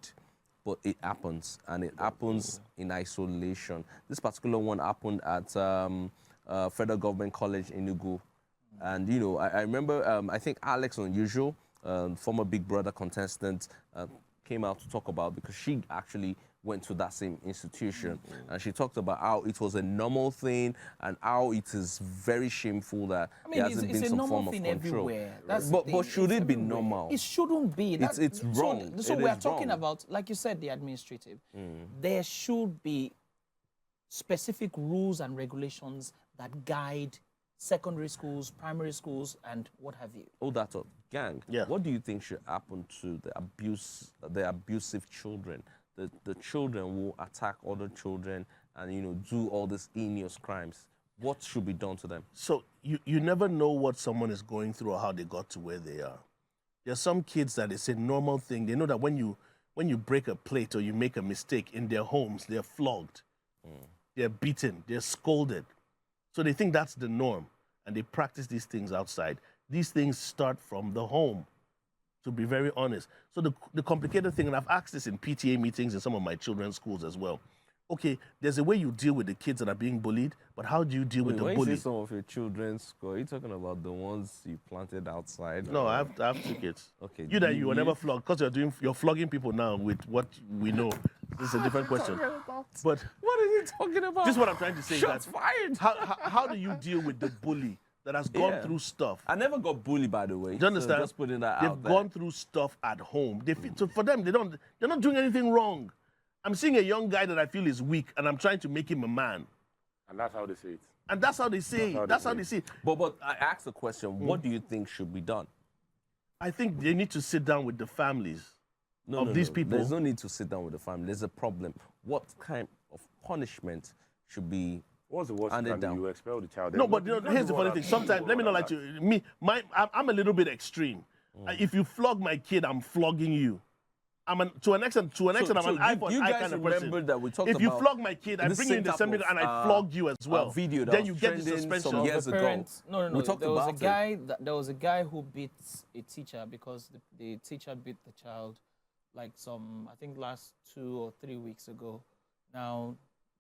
Speaker 1: but it happens, and it happens in isolation. This particular one happened at Federal Government College in Enugu, and you know, I remember. I think Alex Unusual, former Big Brother contestant, came out to talk about, because she actually went to that same institution, and she talked about how it was a normal thing and how it is very shameful that
Speaker 4: I mean,
Speaker 1: there hasn't
Speaker 4: it's
Speaker 1: been
Speaker 4: a
Speaker 1: some
Speaker 4: normal
Speaker 1: form of
Speaker 4: thing
Speaker 1: control.
Speaker 4: everywhere. That's the
Speaker 1: But
Speaker 4: thing.
Speaker 1: should
Speaker 4: It's
Speaker 1: it be
Speaker 4: everywhere.
Speaker 1: normal?
Speaker 4: It shouldn't be.
Speaker 1: It's wrong.
Speaker 4: So
Speaker 1: It
Speaker 4: we're
Speaker 1: is
Speaker 4: talking
Speaker 1: wrong.
Speaker 4: about, like you said, the administrative. There should be specific rules and regulations that guide secondary schools, primary schools, and what have you.
Speaker 1: Oh, that's a gang.
Speaker 3: Yeah.
Speaker 1: What do you think should happen to the abusive children? The children who attack other children and, you know, do all these heinous crimes. What should be done to them?
Speaker 3: So you never know what someone is going through or how they got to where they are. There's some kids that it's a normal thing. They know that when you break a plate or you make a mistake in their homes, they're flogged, they're beaten, they're scolded. So they think that's the norm, and they practice these things outside. These things start from the home, to be very honest. So the complicated thing, and I've asked this in PTA meetings in some of my children's schools as well. Okay, there's a way you deal with the kids that are being bullied, but how do you deal with the
Speaker 1: When you
Speaker 3: bully?
Speaker 1: say some of your children's school, are you talking about the ones you planted outside?
Speaker 3: No, I have 2 kids.
Speaker 1: Okay.
Speaker 3: You were never flogged, because you're flogging people now with what we know. This is a different question. But
Speaker 1: What are you talking about?
Speaker 3: this is what I'm trying to say.
Speaker 1: Shots
Speaker 3: that
Speaker 1: fired.
Speaker 3: how do you deal with the bully that has gone
Speaker 1: Yeah.
Speaker 3: through stuff?
Speaker 1: I never got bullied, by the way.
Speaker 3: Do you understand?
Speaker 1: So just putting that
Speaker 3: They've
Speaker 1: out there.
Speaker 3: gone through stuff at home. So for them, they're not doing anything wrong. I'm seeing a young guy that I feel is weak, and I'm trying to make him a man.
Speaker 2: and that's how they say it.
Speaker 3: And that's how they say it. That's how they see it.
Speaker 1: But I asked the question, what do you think should be done?
Speaker 3: I think they need to sit down with the families of these people.
Speaker 1: There's no need to sit down with the family. There's a problem. What kind of punishment should be
Speaker 2: What's the worst you
Speaker 1: handed
Speaker 2: can do?
Speaker 1: down?
Speaker 2: You expel the child.
Speaker 3: No, but here's the funny thing. Sometimes, let me not lie to you. I'm a little bit extreme. If you flog my kid, I'm flogging you. To an extent, I'm an eye for
Speaker 1: you
Speaker 3: eye
Speaker 1: guys
Speaker 3: kind of
Speaker 1: remember
Speaker 3: person.
Speaker 1: that we talked
Speaker 3: If you
Speaker 1: about
Speaker 3: flog my kid, I
Speaker 1: this
Speaker 3: bring you in the
Speaker 1: same
Speaker 3: assembly
Speaker 1: type
Speaker 3: and
Speaker 1: of,
Speaker 3: I flog you as well.
Speaker 1: video that
Speaker 3: then
Speaker 1: was
Speaker 3: you get the
Speaker 1: trending
Speaker 3: suspension.
Speaker 1: some years ago.
Speaker 4: No.
Speaker 1: We talked
Speaker 4: there was
Speaker 1: about
Speaker 4: a guy. There was a guy who beat a teacher because the teacher beat the child, like I think last 2 or 3 weeks ago. Now,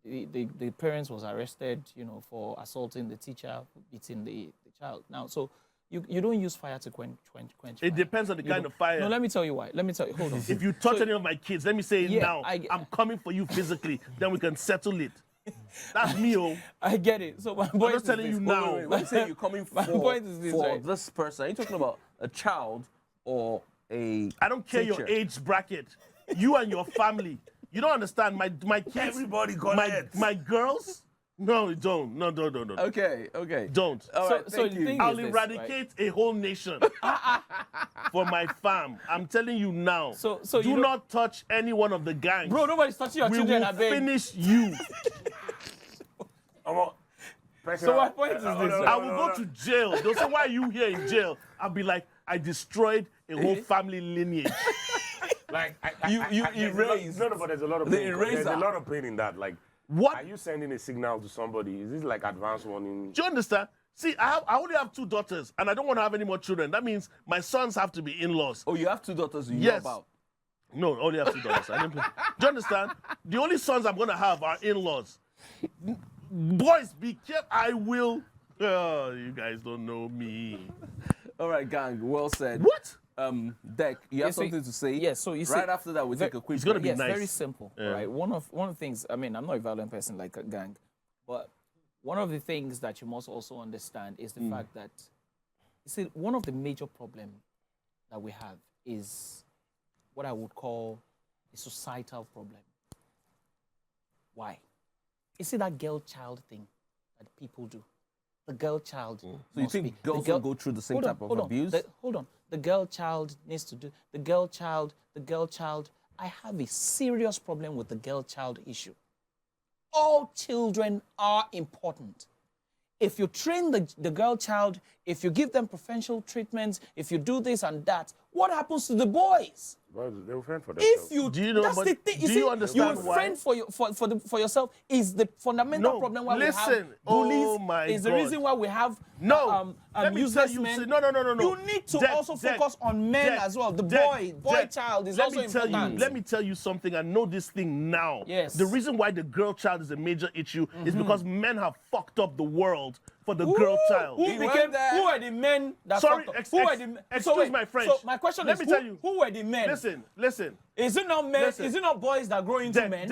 Speaker 4: the parents was arrested, for assaulting the teacher, beating the child. Now, so you don't use fire to quench fire.
Speaker 3: It depends on the
Speaker 4: You
Speaker 3: kind
Speaker 4: don't-
Speaker 3: of fire.
Speaker 4: No, let me tell you why. Hold on.
Speaker 3: If you touch any of my kids, let me say it
Speaker 4: Yeah,
Speaker 3: now. I'm coming for you physically. Then we can settle it. That's me, oh.
Speaker 4: I get it. So my point
Speaker 3: just
Speaker 4: is
Speaker 3: telling
Speaker 4: this.
Speaker 3: you now.
Speaker 1: When you say you're coming
Speaker 4: My
Speaker 1: for,
Speaker 4: point is this,
Speaker 1: for
Speaker 4: right?
Speaker 1: this person, are you talking about a child or a
Speaker 3: I don't care
Speaker 1: teacher?
Speaker 3: your age bracket. You and your family. You don't understand. My kids.
Speaker 2: Everybody got it.
Speaker 3: My girls. No, don't. No.
Speaker 1: Okay.
Speaker 3: Don't.
Speaker 1: All right,
Speaker 4: So
Speaker 1: thank
Speaker 4: the
Speaker 1: you.
Speaker 4: thing
Speaker 3: I'll
Speaker 4: is this,
Speaker 3: eradicate a whole nation for my fam. I'm telling you now.
Speaker 4: So
Speaker 3: do
Speaker 4: you don't-
Speaker 3: not touch any one of the gangs.
Speaker 4: Bro, nobody's touching your
Speaker 3: we
Speaker 4: children.
Speaker 3: will
Speaker 4: I beg.
Speaker 3: finish you.
Speaker 4: So my point is this.
Speaker 3: I will go to jail. They'll say, why are you here in jail? I'll be like, I destroyed a whole family lineage.
Speaker 2: Like
Speaker 1: You
Speaker 2: there's
Speaker 1: erase.
Speaker 2: No, but there's a lot of
Speaker 1: The
Speaker 2: pain.
Speaker 1: eraser.
Speaker 2: There's a lot of pain in that. Like,
Speaker 3: What?
Speaker 2: are you sending a signal to somebody? Is this like advance warning?
Speaker 3: Do you understand? See, I only have 2 daughters, and I don't want to have any more children. That means my sons have to be in-laws.
Speaker 1: Oh, you have 2 daughters you know
Speaker 3: Yes.
Speaker 1: about.
Speaker 3: No, only have 2 daughters. Do you understand? The only sons I'm going to have are in-laws. Boys, be careful. I will. Oh, you guys don't know me.
Speaker 1: All right, gang, well said.
Speaker 3: What?
Speaker 1: Deck, you have
Speaker 4: Yes, so-
Speaker 1: something to say?
Speaker 4: yes, so you see-
Speaker 1: right after that, we take a quick
Speaker 3: It's gonna
Speaker 1: break.
Speaker 3: be
Speaker 4: Yes,
Speaker 3: nice.
Speaker 4: very simple, right? One of the things, I mean, I'm not a violent person like a gang, but one of the things that you must also understand is the fact that, you see, one of the major problems that we have is what I would call a societal problem. Why? You see that girl-child thing that people do. The girl-child.
Speaker 1: So you think girls will go through the same type of abuse?
Speaker 4: Hold on. The girl-child needs to do. The girl-child. I have a serious problem with the girl-child issue. All children are important. If you train the girl-child, if you give them preferential treatments, if you do this and that, what happens to the boys?
Speaker 2: Well, they will fend for themselves.
Speaker 4: If you
Speaker 3: Do you know,
Speaker 4: that's
Speaker 3: but
Speaker 4: the thing.
Speaker 3: do you understand
Speaker 4: will
Speaker 3: why?
Speaker 4: fend for yourself is the fundamental
Speaker 3: No,
Speaker 4: problem why we have
Speaker 3: listen.
Speaker 4: bullies.
Speaker 3: Oh my
Speaker 4: is the
Speaker 3: God.
Speaker 4: reason why we have
Speaker 3: No. Let me tell
Speaker 4: useless
Speaker 3: you,
Speaker 4: men.
Speaker 3: no.
Speaker 4: You need to also focus on men as well. The boy child is also important.
Speaker 3: Let me tell you something. I know this thing now.
Speaker 4: Yes.
Speaker 3: The reason why the girl child is a major issue is because men have fucked up the world for the girl child.
Speaker 4: Who are the men that
Speaker 3: Sorry,
Speaker 4: fucked up? Who are the
Speaker 3: excuse my French.
Speaker 4: So my question
Speaker 3: Let
Speaker 4: is,
Speaker 3: me tell you.
Speaker 4: who are the men?
Speaker 3: Listen.
Speaker 4: Is it not men?
Speaker 3: Listen.
Speaker 4: Is it not boys that grow into men?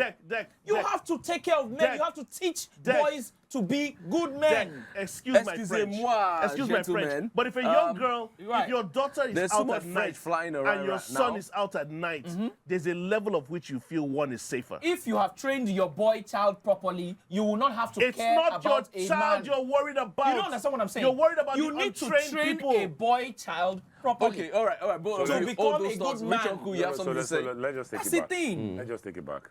Speaker 4: You have to take care of men.
Speaker 3: Deck.
Speaker 4: You have to teach
Speaker 3: Deck.
Speaker 4: boys to be good men.
Speaker 3: Excuse my French.
Speaker 1: Excusez-moi,
Speaker 3: Excuse my
Speaker 1: gentlemen.
Speaker 3: French. But if a young girl,
Speaker 4: right.
Speaker 3: if your daughter is
Speaker 1: There's so
Speaker 3: out
Speaker 1: much
Speaker 3: at
Speaker 1: French
Speaker 3: night
Speaker 1: flying around
Speaker 3: and your
Speaker 1: right
Speaker 3: son
Speaker 1: now.
Speaker 3: is out at night, there's a level of which you feel one is safer.
Speaker 4: If you have trained your boy child properly, you will not have to
Speaker 3: It's
Speaker 4: care
Speaker 3: not your
Speaker 4: about a
Speaker 3: child
Speaker 4: man.
Speaker 3: you're worried about.
Speaker 4: You don't understand what I'm saying.
Speaker 3: You're worried about
Speaker 4: you
Speaker 3: the
Speaker 4: need to
Speaker 3: untrained
Speaker 4: train
Speaker 3: people.
Speaker 4: a boy child properly.
Speaker 1: Okay, all right. But
Speaker 4: To
Speaker 1: all
Speaker 4: become
Speaker 1: those
Speaker 4: a
Speaker 1: thoughts,
Speaker 4: good
Speaker 1: rich
Speaker 4: man.
Speaker 1: uncle, you have something to say.
Speaker 2: Let's just take
Speaker 4: That's
Speaker 2: it
Speaker 4: the
Speaker 2: back.
Speaker 4: thing.
Speaker 2: Let's just take it back.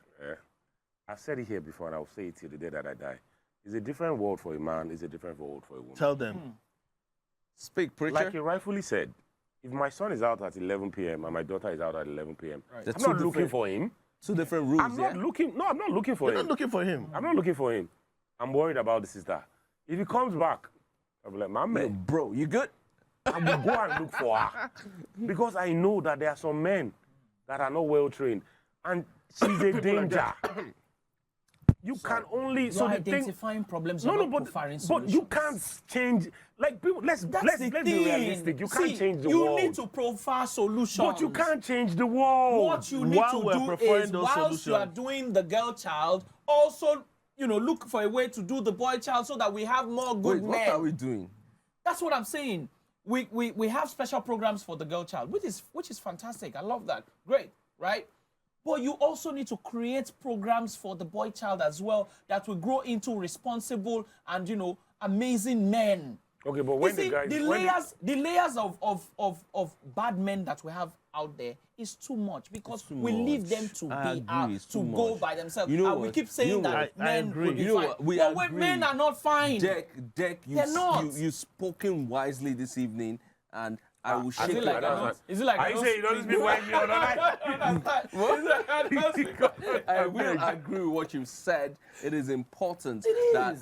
Speaker 2: I've said it here before, and I'll say it till the day that I die. It's a different world for a man. It's a different world for a woman.
Speaker 3: Tell them.
Speaker 1: Speak, preacher.
Speaker 2: Like you rightfully said, if my son is out at 11 p.m. and my daughter is out at 11 p.m.,
Speaker 1: They're
Speaker 2: I'm
Speaker 1: two
Speaker 2: not looking
Speaker 1: different-
Speaker 2: for him.
Speaker 1: Two different rules,
Speaker 2: I'm not looking. No, I'm not looking for
Speaker 3: You're
Speaker 2: him.
Speaker 3: not looking for him.
Speaker 2: I'm not looking for him. I'm worried about the sister. If he comes back, I'll be like, my
Speaker 1: Yo,
Speaker 2: man,
Speaker 1: bro, you good?
Speaker 2: I will go and look for her. Because I know that there are some men that are not well trained. And she's a danger. You can only
Speaker 4: You're identifying problems.
Speaker 2: No,
Speaker 4: you're
Speaker 2: no,
Speaker 4: not
Speaker 2: but
Speaker 4: profiling
Speaker 2: you
Speaker 4: solutions.
Speaker 2: can't change. Like people, let's
Speaker 4: That's the
Speaker 2: be
Speaker 4: thing.
Speaker 2: realistic. You can't
Speaker 4: See,
Speaker 2: change the
Speaker 4: you
Speaker 2: world.
Speaker 4: need to profile solutions.
Speaker 2: But you can't change the world.
Speaker 4: What you need
Speaker 3: While
Speaker 4: to
Speaker 3: we're
Speaker 4: do
Speaker 3: preferring
Speaker 4: is,
Speaker 3: those
Speaker 4: whilst you are
Speaker 3: solutions.
Speaker 4: doing the girl child, also, look for a way to do the boy child so that we have more good
Speaker 1: Wait,
Speaker 4: men.
Speaker 1: what are we doing?
Speaker 4: That's what I'm saying. We have special programs for the girl child, which is fantastic. I love that. Great, right? But you also need to create programs for the boy child as well that will grow into responsible and amazing men.
Speaker 2: Okay, but when
Speaker 4: You see,
Speaker 2: the guys,
Speaker 4: the layers of bad men that we have out there is too much because
Speaker 1: too
Speaker 4: we leave
Speaker 1: much.
Speaker 4: them to
Speaker 1: I
Speaker 4: be
Speaker 1: agree,
Speaker 4: out
Speaker 1: it's
Speaker 4: to
Speaker 1: too
Speaker 4: go
Speaker 1: much.
Speaker 4: by themselves.
Speaker 1: You know
Speaker 4: and we
Speaker 1: what?
Speaker 4: keep saying
Speaker 1: You know
Speaker 4: that
Speaker 3: what? I
Speaker 4: men
Speaker 3: agree.
Speaker 4: will be
Speaker 1: You know
Speaker 4: fine.
Speaker 1: what? We
Speaker 4: But
Speaker 1: agree.
Speaker 4: men are not fine.
Speaker 1: Deck,
Speaker 4: They're not.
Speaker 1: you spoken wisely this evening, and I will
Speaker 2: I
Speaker 1: shake
Speaker 2: feel
Speaker 1: your
Speaker 2: like
Speaker 1: hand.
Speaker 2: I don't-
Speaker 4: Is it like
Speaker 2: Are you saying you don't speak when you're
Speaker 1: I will agree with what you said. It is important that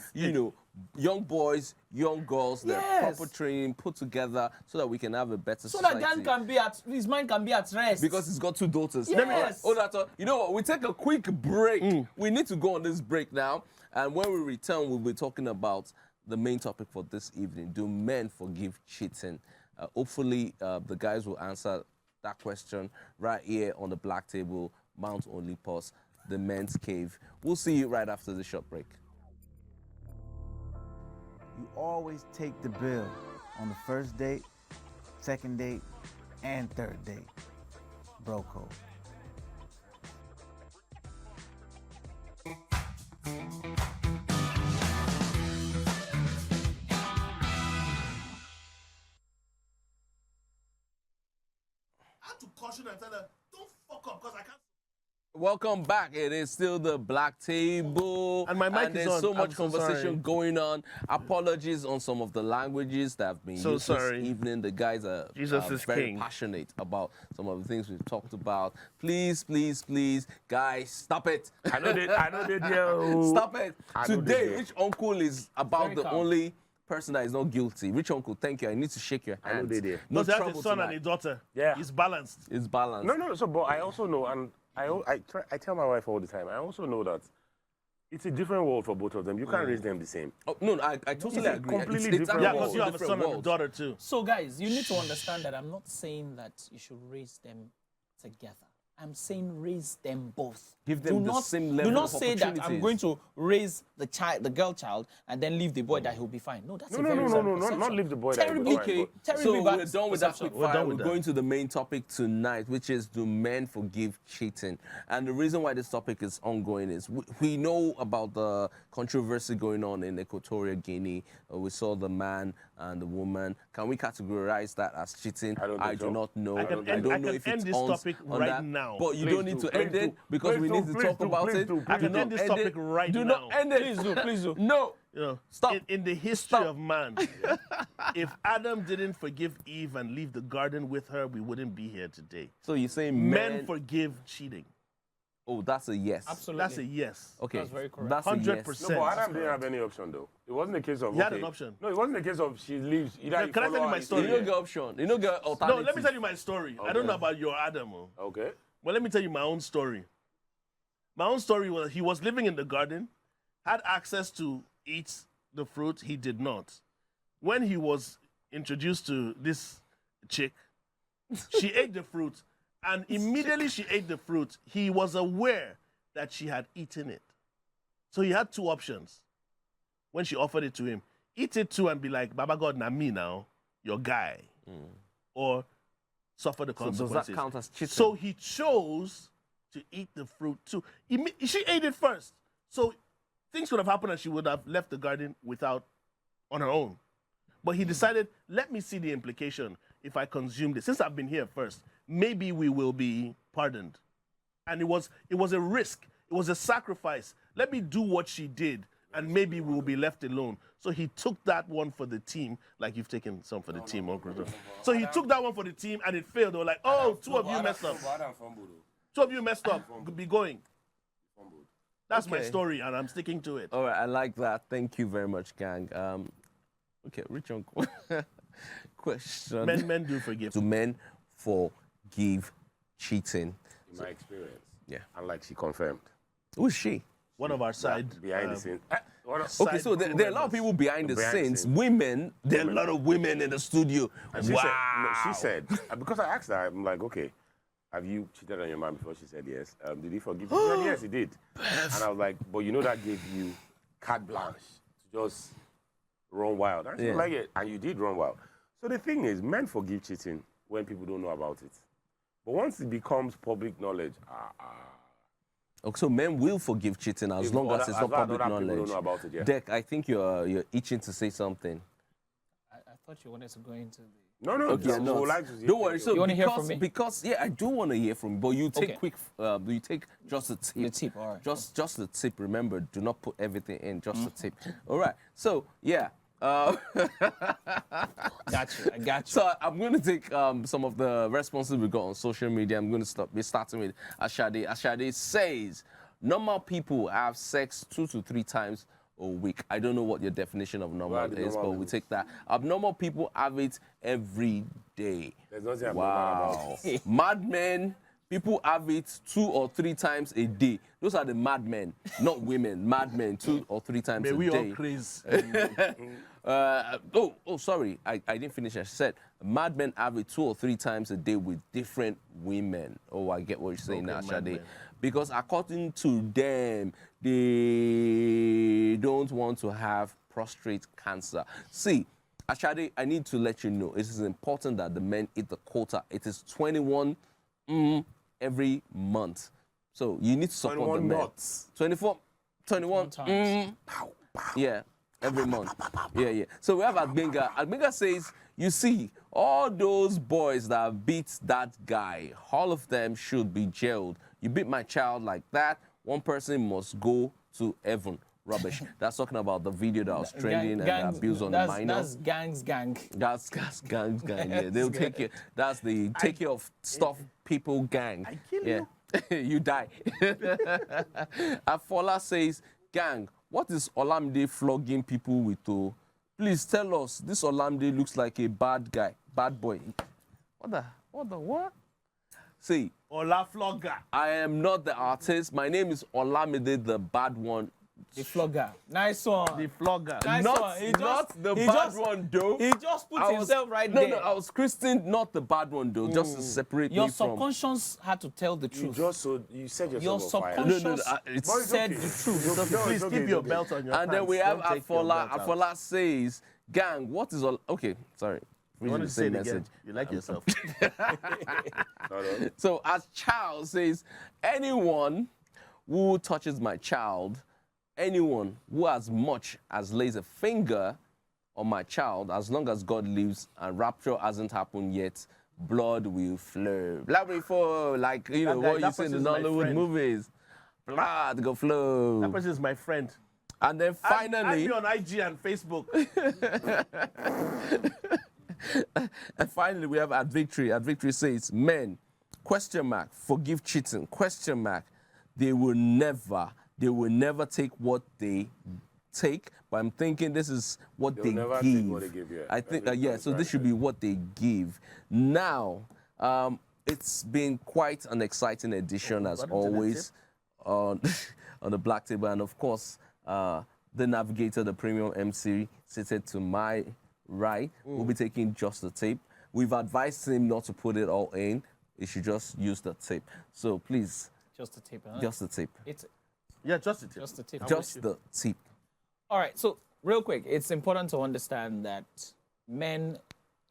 Speaker 1: young boys, young girls, their
Speaker 4: Yes.
Speaker 1: proper training put together so that we can have a better
Speaker 4: So
Speaker 1: society.
Speaker 4: that his mind can be at rest.
Speaker 1: Because he's got two daughters.
Speaker 4: Yes.
Speaker 1: Oh, that's all. You know what? We take a quick break. We need to go on this break now. And when we return, we'll be talking about the main topic for this evening. Do men forgive cheating? Hopefully, the guys will answer that question right here on the Black Table, Mount Olympus, the men's cave. We'll see you right after the short break.
Speaker 5: You always take the bill on the first date, second date, and third date. Bro code.
Speaker 3: I had to caution and tell her, don't fuck up because I can't.
Speaker 1: Welcome back. It is still the Black Table.
Speaker 3: And my mic is
Speaker 1: there's
Speaker 3: on.
Speaker 1: so much
Speaker 3: I'm so
Speaker 1: conversation
Speaker 3: sorry.
Speaker 1: going on. Apologies on some of the languages that have been
Speaker 3: So
Speaker 1: used
Speaker 3: sorry.
Speaker 1: this evening. The guys are
Speaker 3: Jesus is
Speaker 1: very
Speaker 3: king.
Speaker 1: passionate about some of the things we've talked about. Please, guys, stop it.
Speaker 2: I know they do.
Speaker 1: Stop it.
Speaker 2: I know
Speaker 1: Today,
Speaker 2: they do.
Speaker 1: Rich Uncle is about
Speaker 4: Very
Speaker 1: the
Speaker 4: calm.
Speaker 1: only person that is not guilty. Rich Uncle, thank you. I need to shake your
Speaker 2: I know
Speaker 1: hand.
Speaker 2: they did.
Speaker 1: No
Speaker 3: Because he has
Speaker 1: trouble
Speaker 3: a son
Speaker 1: tonight.
Speaker 3: and a daughter.
Speaker 2: Yeah.
Speaker 3: He's balanced.
Speaker 1: It's balanced.
Speaker 2: No. So, but I also know, and I tell my wife all the time. I also know that It's a different world for both of them. You can't raise them the same.
Speaker 1: Oh, no, I totally
Speaker 2: It's a
Speaker 1: agree.
Speaker 2: completely
Speaker 1: It's
Speaker 2: different
Speaker 3: Yeah,
Speaker 2: world.
Speaker 3: because you have a
Speaker 1: different
Speaker 3: son and a
Speaker 1: worlds.
Speaker 3: daughter too.
Speaker 4: So, guys, you need to understand that I'm not saying that you should raise them together. I'm saying raise them both.
Speaker 1: Give them the same level
Speaker 4: Do not
Speaker 1: of
Speaker 4: say that I'm
Speaker 1: opportunities.
Speaker 4: going to raise the girl child, and then leave the boy that he'll be fine. No, that's
Speaker 2: No,
Speaker 4: a
Speaker 2: no,
Speaker 4: very
Speaker 2: no,
Speaker 4: bad
Speaker 2: no, no,
Speaker 4: perception.
Speaker 2: not leave the boy that
Speaker 4: Terribly,
Speaker 2: he was fine, but-
Speaker 4: terribly
Speaker 1: So
Speaker 4: bad
Speaker 1: we're done with that
Speaker 4: perception.
Speaker 1: quick
Speaker 3: We're
Speaker 1: fire.
Speaker 3: done
Speaker 1: We're
Speaker 3: with that.
Speaker 1: going to the main topic tonight, which is do men forgive cheating? And the reason why this topic is ongoing is we know about the controversy going on in Equatorial Guinea. We saw the man and the woman. Can we categorize that as cheating?
Speaker 2: I don't think
Speaker 1: do
Speaker 2: so.
Speaker 1: not know.
Speaker 3: I can
Speaker 1: I
Speaker 3: end-
Speaker 1: don't
Speaker 3: I
Speaker 1: know
Speaker 3: can
Speaker 1: if
Speaker 3: end
Speaker 1: it's
Speaker 3: this
Speaker 1: on,
Speaker 3: topic
Speaker 1: on
Speaker 3: right
Speaker 1: that.
Speaker 3: now.
Speaker 1: But you
Speaker 2: Please
Speaker 1: don't need
Speaker 2: do,
Speaker 1: to end
Speaker 2: please
Speaker 1: it
Speaker 2: do,
Speaker 1: because we
Speaker 2: please
Speaker 1: need
Speaker 2: do,
Speaker 1: to
Speaker 2: please
Speaker 1: talk
Speaker 2: do,
Speaker 1: about
Speaker 2: please
Speaker 1: it.
Speaker 2: do,
Speaker 1: Do
Speaker 2: please
Speaker 3: do.
Speaker 1: not
Speaker 3: End this
Speaker 1: end
Speaker 3: topic
Speaker 1: it.
Speaker 3: right
Speaker 1: Do
Speaker 3: now.
Speaker 1: not end it.
Speaker 4: Please do, please do.
Speaker 1: No.
Speaker 3: You know,
Speaker 1: Stop.
Speaker 3: In the history
Speaker 1: Stop.
Speaker 3: of man, if Adam didn't forgive Eve and leave the garden with her, we wouldn't be here today.
Speaker 1: So you're saying
Speaker 3: Men forgive cheating.
Speaker 1: Oh, that's a yes.
Speaker 4: Absolutely.
Speaker 3: That's a yes.
Speaker 1: Okay.
Speaker 4: That's very correct.
Speaker 1: That's a yes.
Speaker 3: 100%.
Speaker 2: No, but Adam didn't have any option though. It wasn't a case of
Speaker 3: He had an option.
Speaker 2: No, it wasn't a case of she leaves. Either
Speaker 3: No,
Speaker 2: you
Speaker 3: can I
Speaker 2: follow
Speaker 3: tell you
Speaker 2: her
Speaker 3: my
Speaker 2: or you
Speaker 3: story?
Speaker 1: You
Speaker 2: stay.
Speaker 1: don't get option. You don't get
Speaker 3: No,
Speaker 1: alternative.
Speaker 3: let me tell you my story. I don't know
Speaker 2: Okay.
Speaker 3: about your Adam.
Speaker 2: Okay.
Speaker 3: Well, let me tell you my own story. My own story was he was living in the garden, had access to eat the fruit. He did not. When he was introduced to this chick, she ate the fruit, and immediately she ate the fruit, he was aware that she had eaten it. So he had two options when she offered it to him. Eat it too and be like, Baba God, na me now, your guy. Or suffer the
Speaker 1: So does
Speaker 3: consequences.
Speaker 1: that count as cheating?
Speaker 3: So he chose to eat the fruit too. She ate it first. So things would have happened and she would have left the garden on her own. But he decided, let me see the implication if I consume this. Since I've been here first, maybe we will be pardoned. And it was a risk. It was a sacrifice. Let me do what she did, and maybe we will be left alone. So he took that one for the team, like you've taken some for the team, Uncle. So he took that one for the team, and it failed. They were like, oh, two of you messed up. Two of you messed up. Be going. That's my
Speaker 1: Okay.
Speaker 3: story, and I'm sticking to it.
Speaker 1: All right, I like that. Thank you very much, gang. Okay, rich uncle. Question:
Speaker 3: Men do forgive.
Speaker 1: Do men forgive cheating?
Speaker 2: In my experience.
Speaker 1: Yeah.
Speaker 2: And like she confirmed.
Speaker 1: Who is she?
Speaker 3: One of our side
Speaker 2: Behind the scenes.
Speaker 1: Okay, so there are a lot of people behind the scenes. Women. There are a lot of women in the studio.
Speaker 2: And she
Speaker 1: Wow.
Speaker 2: said, no, she said, because I asked her, I'm like, okay, have you cheated on your man before? She said yes. Did he forgive you? She said yes, he did. And I was like, but you know that gave you carte blanche to just run wild. And she was
Speaker 1: Yeah.
Speaker 2: like, yeah, and you did run wild. So the thing is, men forgive cheating when people don't know about it. But once it becomes public knowledge,
Speaker 1: Okay, so men will forgive cheating as long as it's not public
Speaker 2: other people
Speaker 1: knowledge.
Speaker 2: don't know about it, yeah.
Speaker 1: Dek, I think you're itching to say something.
Speaker 4: I thought you wanted to go into the...
Speaker 2: No,
Speaker 1: Okay,
Speaker 2: we
Speaker 1: no.
Speaker 2: would like to see
Speaker 1: Don't
Speaker 2: it.
Speaker 1: worry. So
Speaker 4: You wanna hear
Speaker 1: because,
Speaker 4: from me?
Speaker 1: Because yeah, I do want to hear from you. But you take
Speaker 4: Okay.
Speaker 1: quick. You take just the tip.
Speaker 4: The tip, all right.
Speaker 1: Just the tip. Remember, do not put everything in. Just the tip.
Speaker 4: Mm-hmm.
Speaker 1: All right. So yeah.
Speaker 4: Got you. I got you.
Speaker 1: So I'm going to take some of the responses we got on social media. I'm going to be starting with Ashade. Ashade says, normal people have sex 2 to 3 times a week. I don't know what your definition of normal
Speaker 2: Well, the
Speaker 1: is, but
Speaker 2: normal
Speaker 1: we
Speaker 2: is-
Speaker 1: take that. Abnormal people have it every day.
Speaker 2: There's nothing abnormal
Speaker 1: Wow.
Speaker 2: about it.
Speaker 1: Madmen, people have it 2 or 3 times a day. Those are the madmen, not women. Madmen, 2 or 3 times
Speaker 3: May
Speaker 1: a
Speaker 3: we all
Speaker 1: day.
Speaker 3: craze.
Speaker 1: Sorry, I didn't finish. I said madmen have it 2 or 3 times a day with different women. Oh, I get what you're saying now,
Speaker 3: Okay,
Speaker 1: Shade.
Speaker 3: madmen.
Speaker 1: Because according to them, they don't want to have prostate cancer. See, Ashade, I need to let you know, it is important that the men eat the quota. It is 21 every month. So you need to support
Speaker 2: 21
Speaker 1: the men.
Speaker 2: nuts.
Speaker 1: 21
Speaker 4: times.
Speaker 1: yeah, every month. Yeah. So we have Adbenga. Adbenga says, you see, all those boys that beat that guy, all of them should be jailed. You beat my child like that, one person must go to heaven. Rubbish. That's talking about the video that was trending and the abuse on the minor.
Speaker 4: That's gang.
Speaker 1: That's gangs gang. Yeah, they'll take care. That's the take care of stuff people gang.
Speaker 3: I kill
Speaker 1: yeah. You die. Afola says, gang, what is Olamide flogging people with? Oh? Please tell us. This Olamide looks like a bad guy, bad boy. What? See,
Speaker 3: Ola Flogger.
Speaker 1: I am not the artist. My name is Olamide, the bad one.
Speaker 4: The flogger. Nice one.
Speaker 3: The flogger.
Speaker 4: Nice one. He
Speaker 1: not the
Speaker 4: he
Speaker 1: bad
Speaker 4: just-
Speaker 1: one, though.
Speaker 4: He just put
Speaker 1: I was-
Speaker 4: himself right
Speaker 1: no,
Speaker 4: there.
Speaker 1: No, I was christened, not the bad one, though, just to separate
Speaker 4: Your
Speaker 1: me from...
Speaker 4: subconscious had to tell the
Speaker 2: You
Speaker 4: truth.
Speaker 2: you set
Speaker 4: Your
Speaker 2: yourself on fire.
Speaker 4: subconscious
Speaker 1: it's...
Speaker 2: But it's
Speaker 4: said
Speaker 2: okay.
Speaker 4: the truth.
Speaker 2: No,
Speaker 3: Please
Speaker 2: it's okay,
Speaker 3: keep
Speaker 2: it's
Speaker 3: your
Speaker 2: okay.
Speaker 3: belt on your
Speaker 1: And then
Speaker 3: pants.
Speaker 1: we have
Speaker 3: Don't take your
Speaker 1: Afola.
Speaker 3: belt out.
Speaker 1: Afola says, gang, what is all... Okay, sorry.
Speaker 3: You want to say it again? You like yourself.
Speaker 1: So as Charles says, anyone who touches my child, anyone who as much as lays a finger on my child, as long as God lives and rapture hasn't happened yet, blood will flow. Blood will flow, like, you know,
Speaker 3: That guy-
Speaker 1: what you
Speaker 3: that
Speaker 1: see in
Speaker 3: person's
Speaker 1: the
Speaker 3: my
Speaker 1: Hollywood
Speaker 3: friend.
Speaker 1: movies. Blood go flow.
Speaker 3: That person is my friend.
Speaker 1: And then
Speaker 3: Add
Speaker 1: finally...
Speaker 3: me on IG and Facebook.
Speaker 1: And finally, we have At Victory. At Victory says, men, question mark, forgive cheating, question mark. They will never take what they take. But I'm thinking this is what
Speaker 2: They'll
Speaker 1: they
Speaker 2: never
Speaker 1: give.
Speaker 2: take what they give, yeah.
Speaker 1: I think,
Speaker 2: That's
Speaker 1: yeah, so
Speaker 2: right,
Speaker 1: this should be what they give. Now, it's been quite an exciting edition, as
Speaker 3: got into the
Speaker 1: always, on, on the Black Table. And of course, the navigator, the premium MC, seated to my right, will be taking just the tape. We've advised him not to put it all in. He should just use the tape. So please,
Speaker 4: Just the tip. Huh?
Speaker 1: just the tape.
Speaker 4: It's
Speaker 3: Yeah, just it.
Speaker 4: just the tip.
Speaker 1: Just the tape.
Speaker 4: All right, so real quick, it's important to understand that men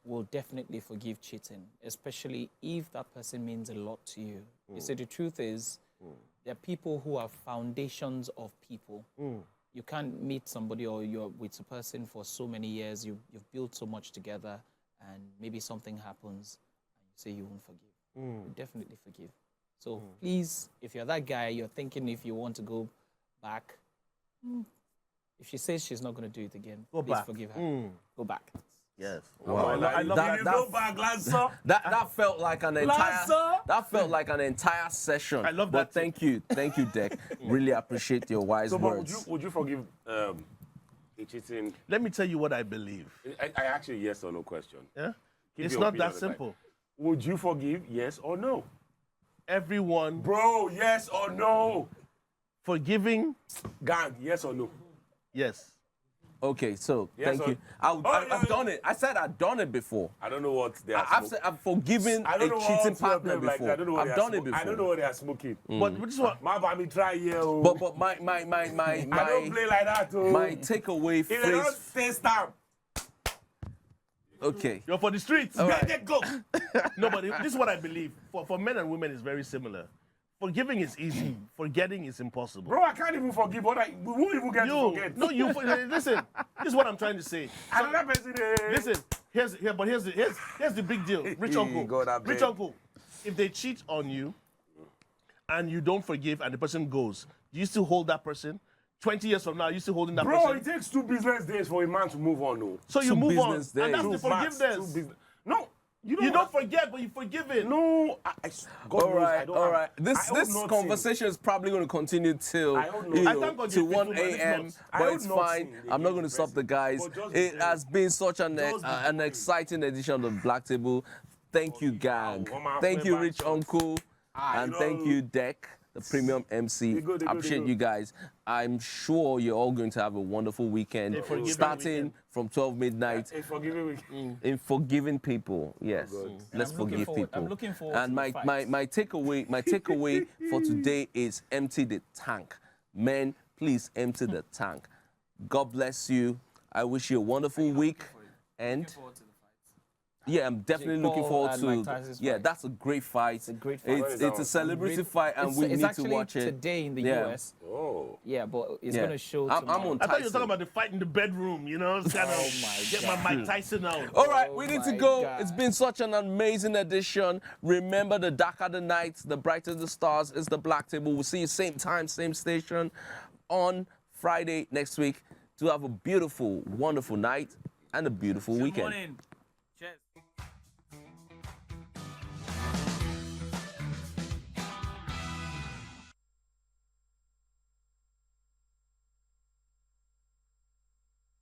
Speaker 4: will definitely forgive cheating, especially if that person means a lot to you. You see, the truth is, there are people who are foundations of people. You can't meet somebody or you're with a person for so many years, you've built so much together, and maybe something happens, and you say you won't forgive. You definitely forgive. So please, if you're that guy, you're thinking if you want to go back, if she says she's not going to do it again,
Speaker 3: Go
Speaker 4: please
Speaker 3: back.
Speaker 4: forgive her. Go back.
Speaker 3: Yes.
Speaker 1: Wow.
Speaker 3: I love
Speaker 1: That-
Speaker 3: you.
Speaker 1: that-
Speaker 3: Go back, Lancer.
Speaker 1: That felt like an entire
Speaker 3: Lancer.
Speaker 1: that felt like an entire session.
Speaker 3: I love
Speaker 1: but
Speaker 3: that
Speaker 1: thank you, Deck. Really appreciate your wise
Speaker 2: So, but
Speaker 1: words.
Speaker 2: would you forgive a cheating?
Speaker 3: Let me tell you what I believe.
Speaker 2: I actually yes or no question.
Speaker 3: Yeah?
Speaker 2: Keep
Speaker 3: It's
Speaker 2: your
Speaker 3: not
Speaker 2: opinion
Speaker 3: that
Speaker 2: on the side.
Speaker 3: simple.
Speaker 2: Would you forgive yes or no?
Speaker 3: Everyone
Speaker 2: Bro, yes or no?
Speaker 3: forgiving,
Speaker 2: Gang, yes or no?
Speaker 3: yes.
Speaker 1: Okay, so
Speaker 2: Yes
Speaker 1: thank
Speaker 2: or-
Speaker 1: you.
Speaker 2: Oh,
Speaker 1: I've done it. I said I've done it before.
Speaker 2: I don't know what they are
Speaker 1: I've forgiven
Speaker 2: I
Speaker 1: a
Speaker 2: don't know
Speaker 1: cheating
Speaker 2: what
Speaker 1: partner
Speaker 2: like,
Speaker 1: before.
Speaker 2: I don't know what
Speaker 1: I've
Speaker 2: they are
Speaker 1: done it
Speaker 2: smoking.
Speaker 1: before.
Speaker 2: I don't know what they are smoking.
Speaker 3: But this is what
Speaker 2: My body try here. Oh.
Speaker 1: But my
Speaker 2: I don't play like that. Oh.
Speaker 1: my takeaway
Speaker 2: If they don't
Speaker 1: phrase.
Speaker 2: stay stamp.
Speaker 1: Okay.
Speaker 3: you're for the streets.
Speaker 1: All
Speaker 3: Get,
Speaker 1: right.
Speaker 3: get, go. No, but this is what I believe. For men and women, it's very similar. Forgiving is easy. Forgetting is impossible.
Speaker 2: Bro, I can't even forgive. We won't even get to
Speaker 3: You,
Speaker 2: forget.
Speaker 3: no, you. Listen, this is what I'm trying to say.
Speaker 2: Another person.
Speaker 3: Listen, here's the big deal. Rich uncle,
Speaker 2: God, I
Speaker 3: rich
Speaker 2: beg.
Speaker 3: uncle. If they cheat on you, and you don't forgive, and the person goes, do you still hold that person? 20 years from now, you still holding that
Speaker 2: Bro,
Speaker 3: person?
Speaker 2: it takes 2 business days for a man to move on. No.
Speaker 3: So you
Speaker 1: 2
Speaker 3: move on,
Speaker 1: business
Speaker 3: and that's
Speaker 1: days.
Speaker 3: the
Speaker 2: Max,
Speaker 3: forgiveness.
Speaker 2: No,
Speaker 3: You don't forget, but you forgive it.
Speaker 2: No, God
Speaker 1: All
Speaker 2: knows, I
Speaker 1: right,
Speaker 2: don't
Speaker 1: all
Speaker 2: have-
Speaker 1: right. This
Speaker 2: I hold
Speaker 1: this
Speaker 2: nothing.
Speaker 1: conversation is probably going to continue till
Speaker 2: I hold
Speaker 1: you
Speaker 2: nothing.
Speaker 3: I
Speaker 1: know,
Speaker 3: thank God
Speaker 1: till
Speaker 3: you're
Speaker 1: 1
Speaker 3: faithful, but it's
Speaker 1: a.m.
Speaker 3: not.
Speaker 2: I
Speaker 1: But
Speaker 2: hold
Speaker 1: it's
Speaker 2: nothing
Speaker 1: fine. I'm not going to
Speaker 2: against
Speaker 1: stop the guys.
Speaker 2: But just
Speaker 1: It
Speaker 2: be
Speaker 1: has been such an
Speaker 2: Just be
Speaker 1: an exciting edition of the Black Table. Thank you, gang. Thank you, Rich Uncle, and
Speaker 2: you
Speaker 1: thank
Speaker 2: know.
Speaker 1: you, Deck, the premium MC.
Speaker 2: They go, they go, they
Speaker 1: Appreciate
Speaker 2: go.
Speaker 1: you guys. I'm sure you're all going to have a wonderful weekend,
Speaker 3: A forgiving
Speaker 1: starting
Speaker 3: weekend.
Speaker 1: from 12 midnight.
Speaker 2: Hey, forgive me.
Speaker 1: In forgiving people, yes. Let's
Speaker 4: I'm looking
Speaker 1: forgive
Speaker 4: forward-
Speaker 1: people.
Speaker 4: I'm looking forward
Speaker 1: And
Speaker 4: to
Speaker 1: my,
Speaker 4: the
Speaker 1: my,
Speaker 4: fight.
Speaker 1: my takeaway for today is empty the tank. Men, please empty the tank. God bless you. I wish you a wonderful week. And yeah, I'm definitely
Speaker 4: Jake
Speaker 1: looking
Speaker 4: Paul
Speaker 1: forward
Speaker 4: and
Speaker 1: to.
Speaker 4: Mike Tyson's
Speaker 1: Yeah,
Speaker 4: fight.
Speaker 1: that's a great fight. It's
Speaker 4: a great fight.
Speaker 1: It's a celebrity fight, and we
Speaker 4: it's
Speaker 1: need to
Speaker 4: actually
Speaker 1: watch it
Speaker 4: today in the
Speaker 1: Yeah.
Speaker 4: US.
Speaker 2: Oh.
Speaker 4: Yeah, but it's
Speaker 1: Yeah.
Speaker 4: going to show
Speaker 1: I'm
Speaker 4: tomorrow.
Speaker 1: on
Speaker 3: I thought you were
Speaker 1: Tyson.
Speaker 3: talking about the fight in the bedroom, you know? It's kind of
Speaker 4: Oh my
Speaker 3: get
Speaker 4: God.
Speaker 3: my Mike Tyson out.
Speaker 1: All right,
Speaker 4: Oh
Speaker 1: we need to
Speaker 4: my
Speaker 1: go.
Speaker 4: God.
Speaker 1: It's been such an amazing edition. Remember, the darker the night, the brighter the stars is the Black Table. We'll see you same time, same station on Friday next week to have a beautiful, wonderful night and a beautiful weekend.
Speaker 4: morning.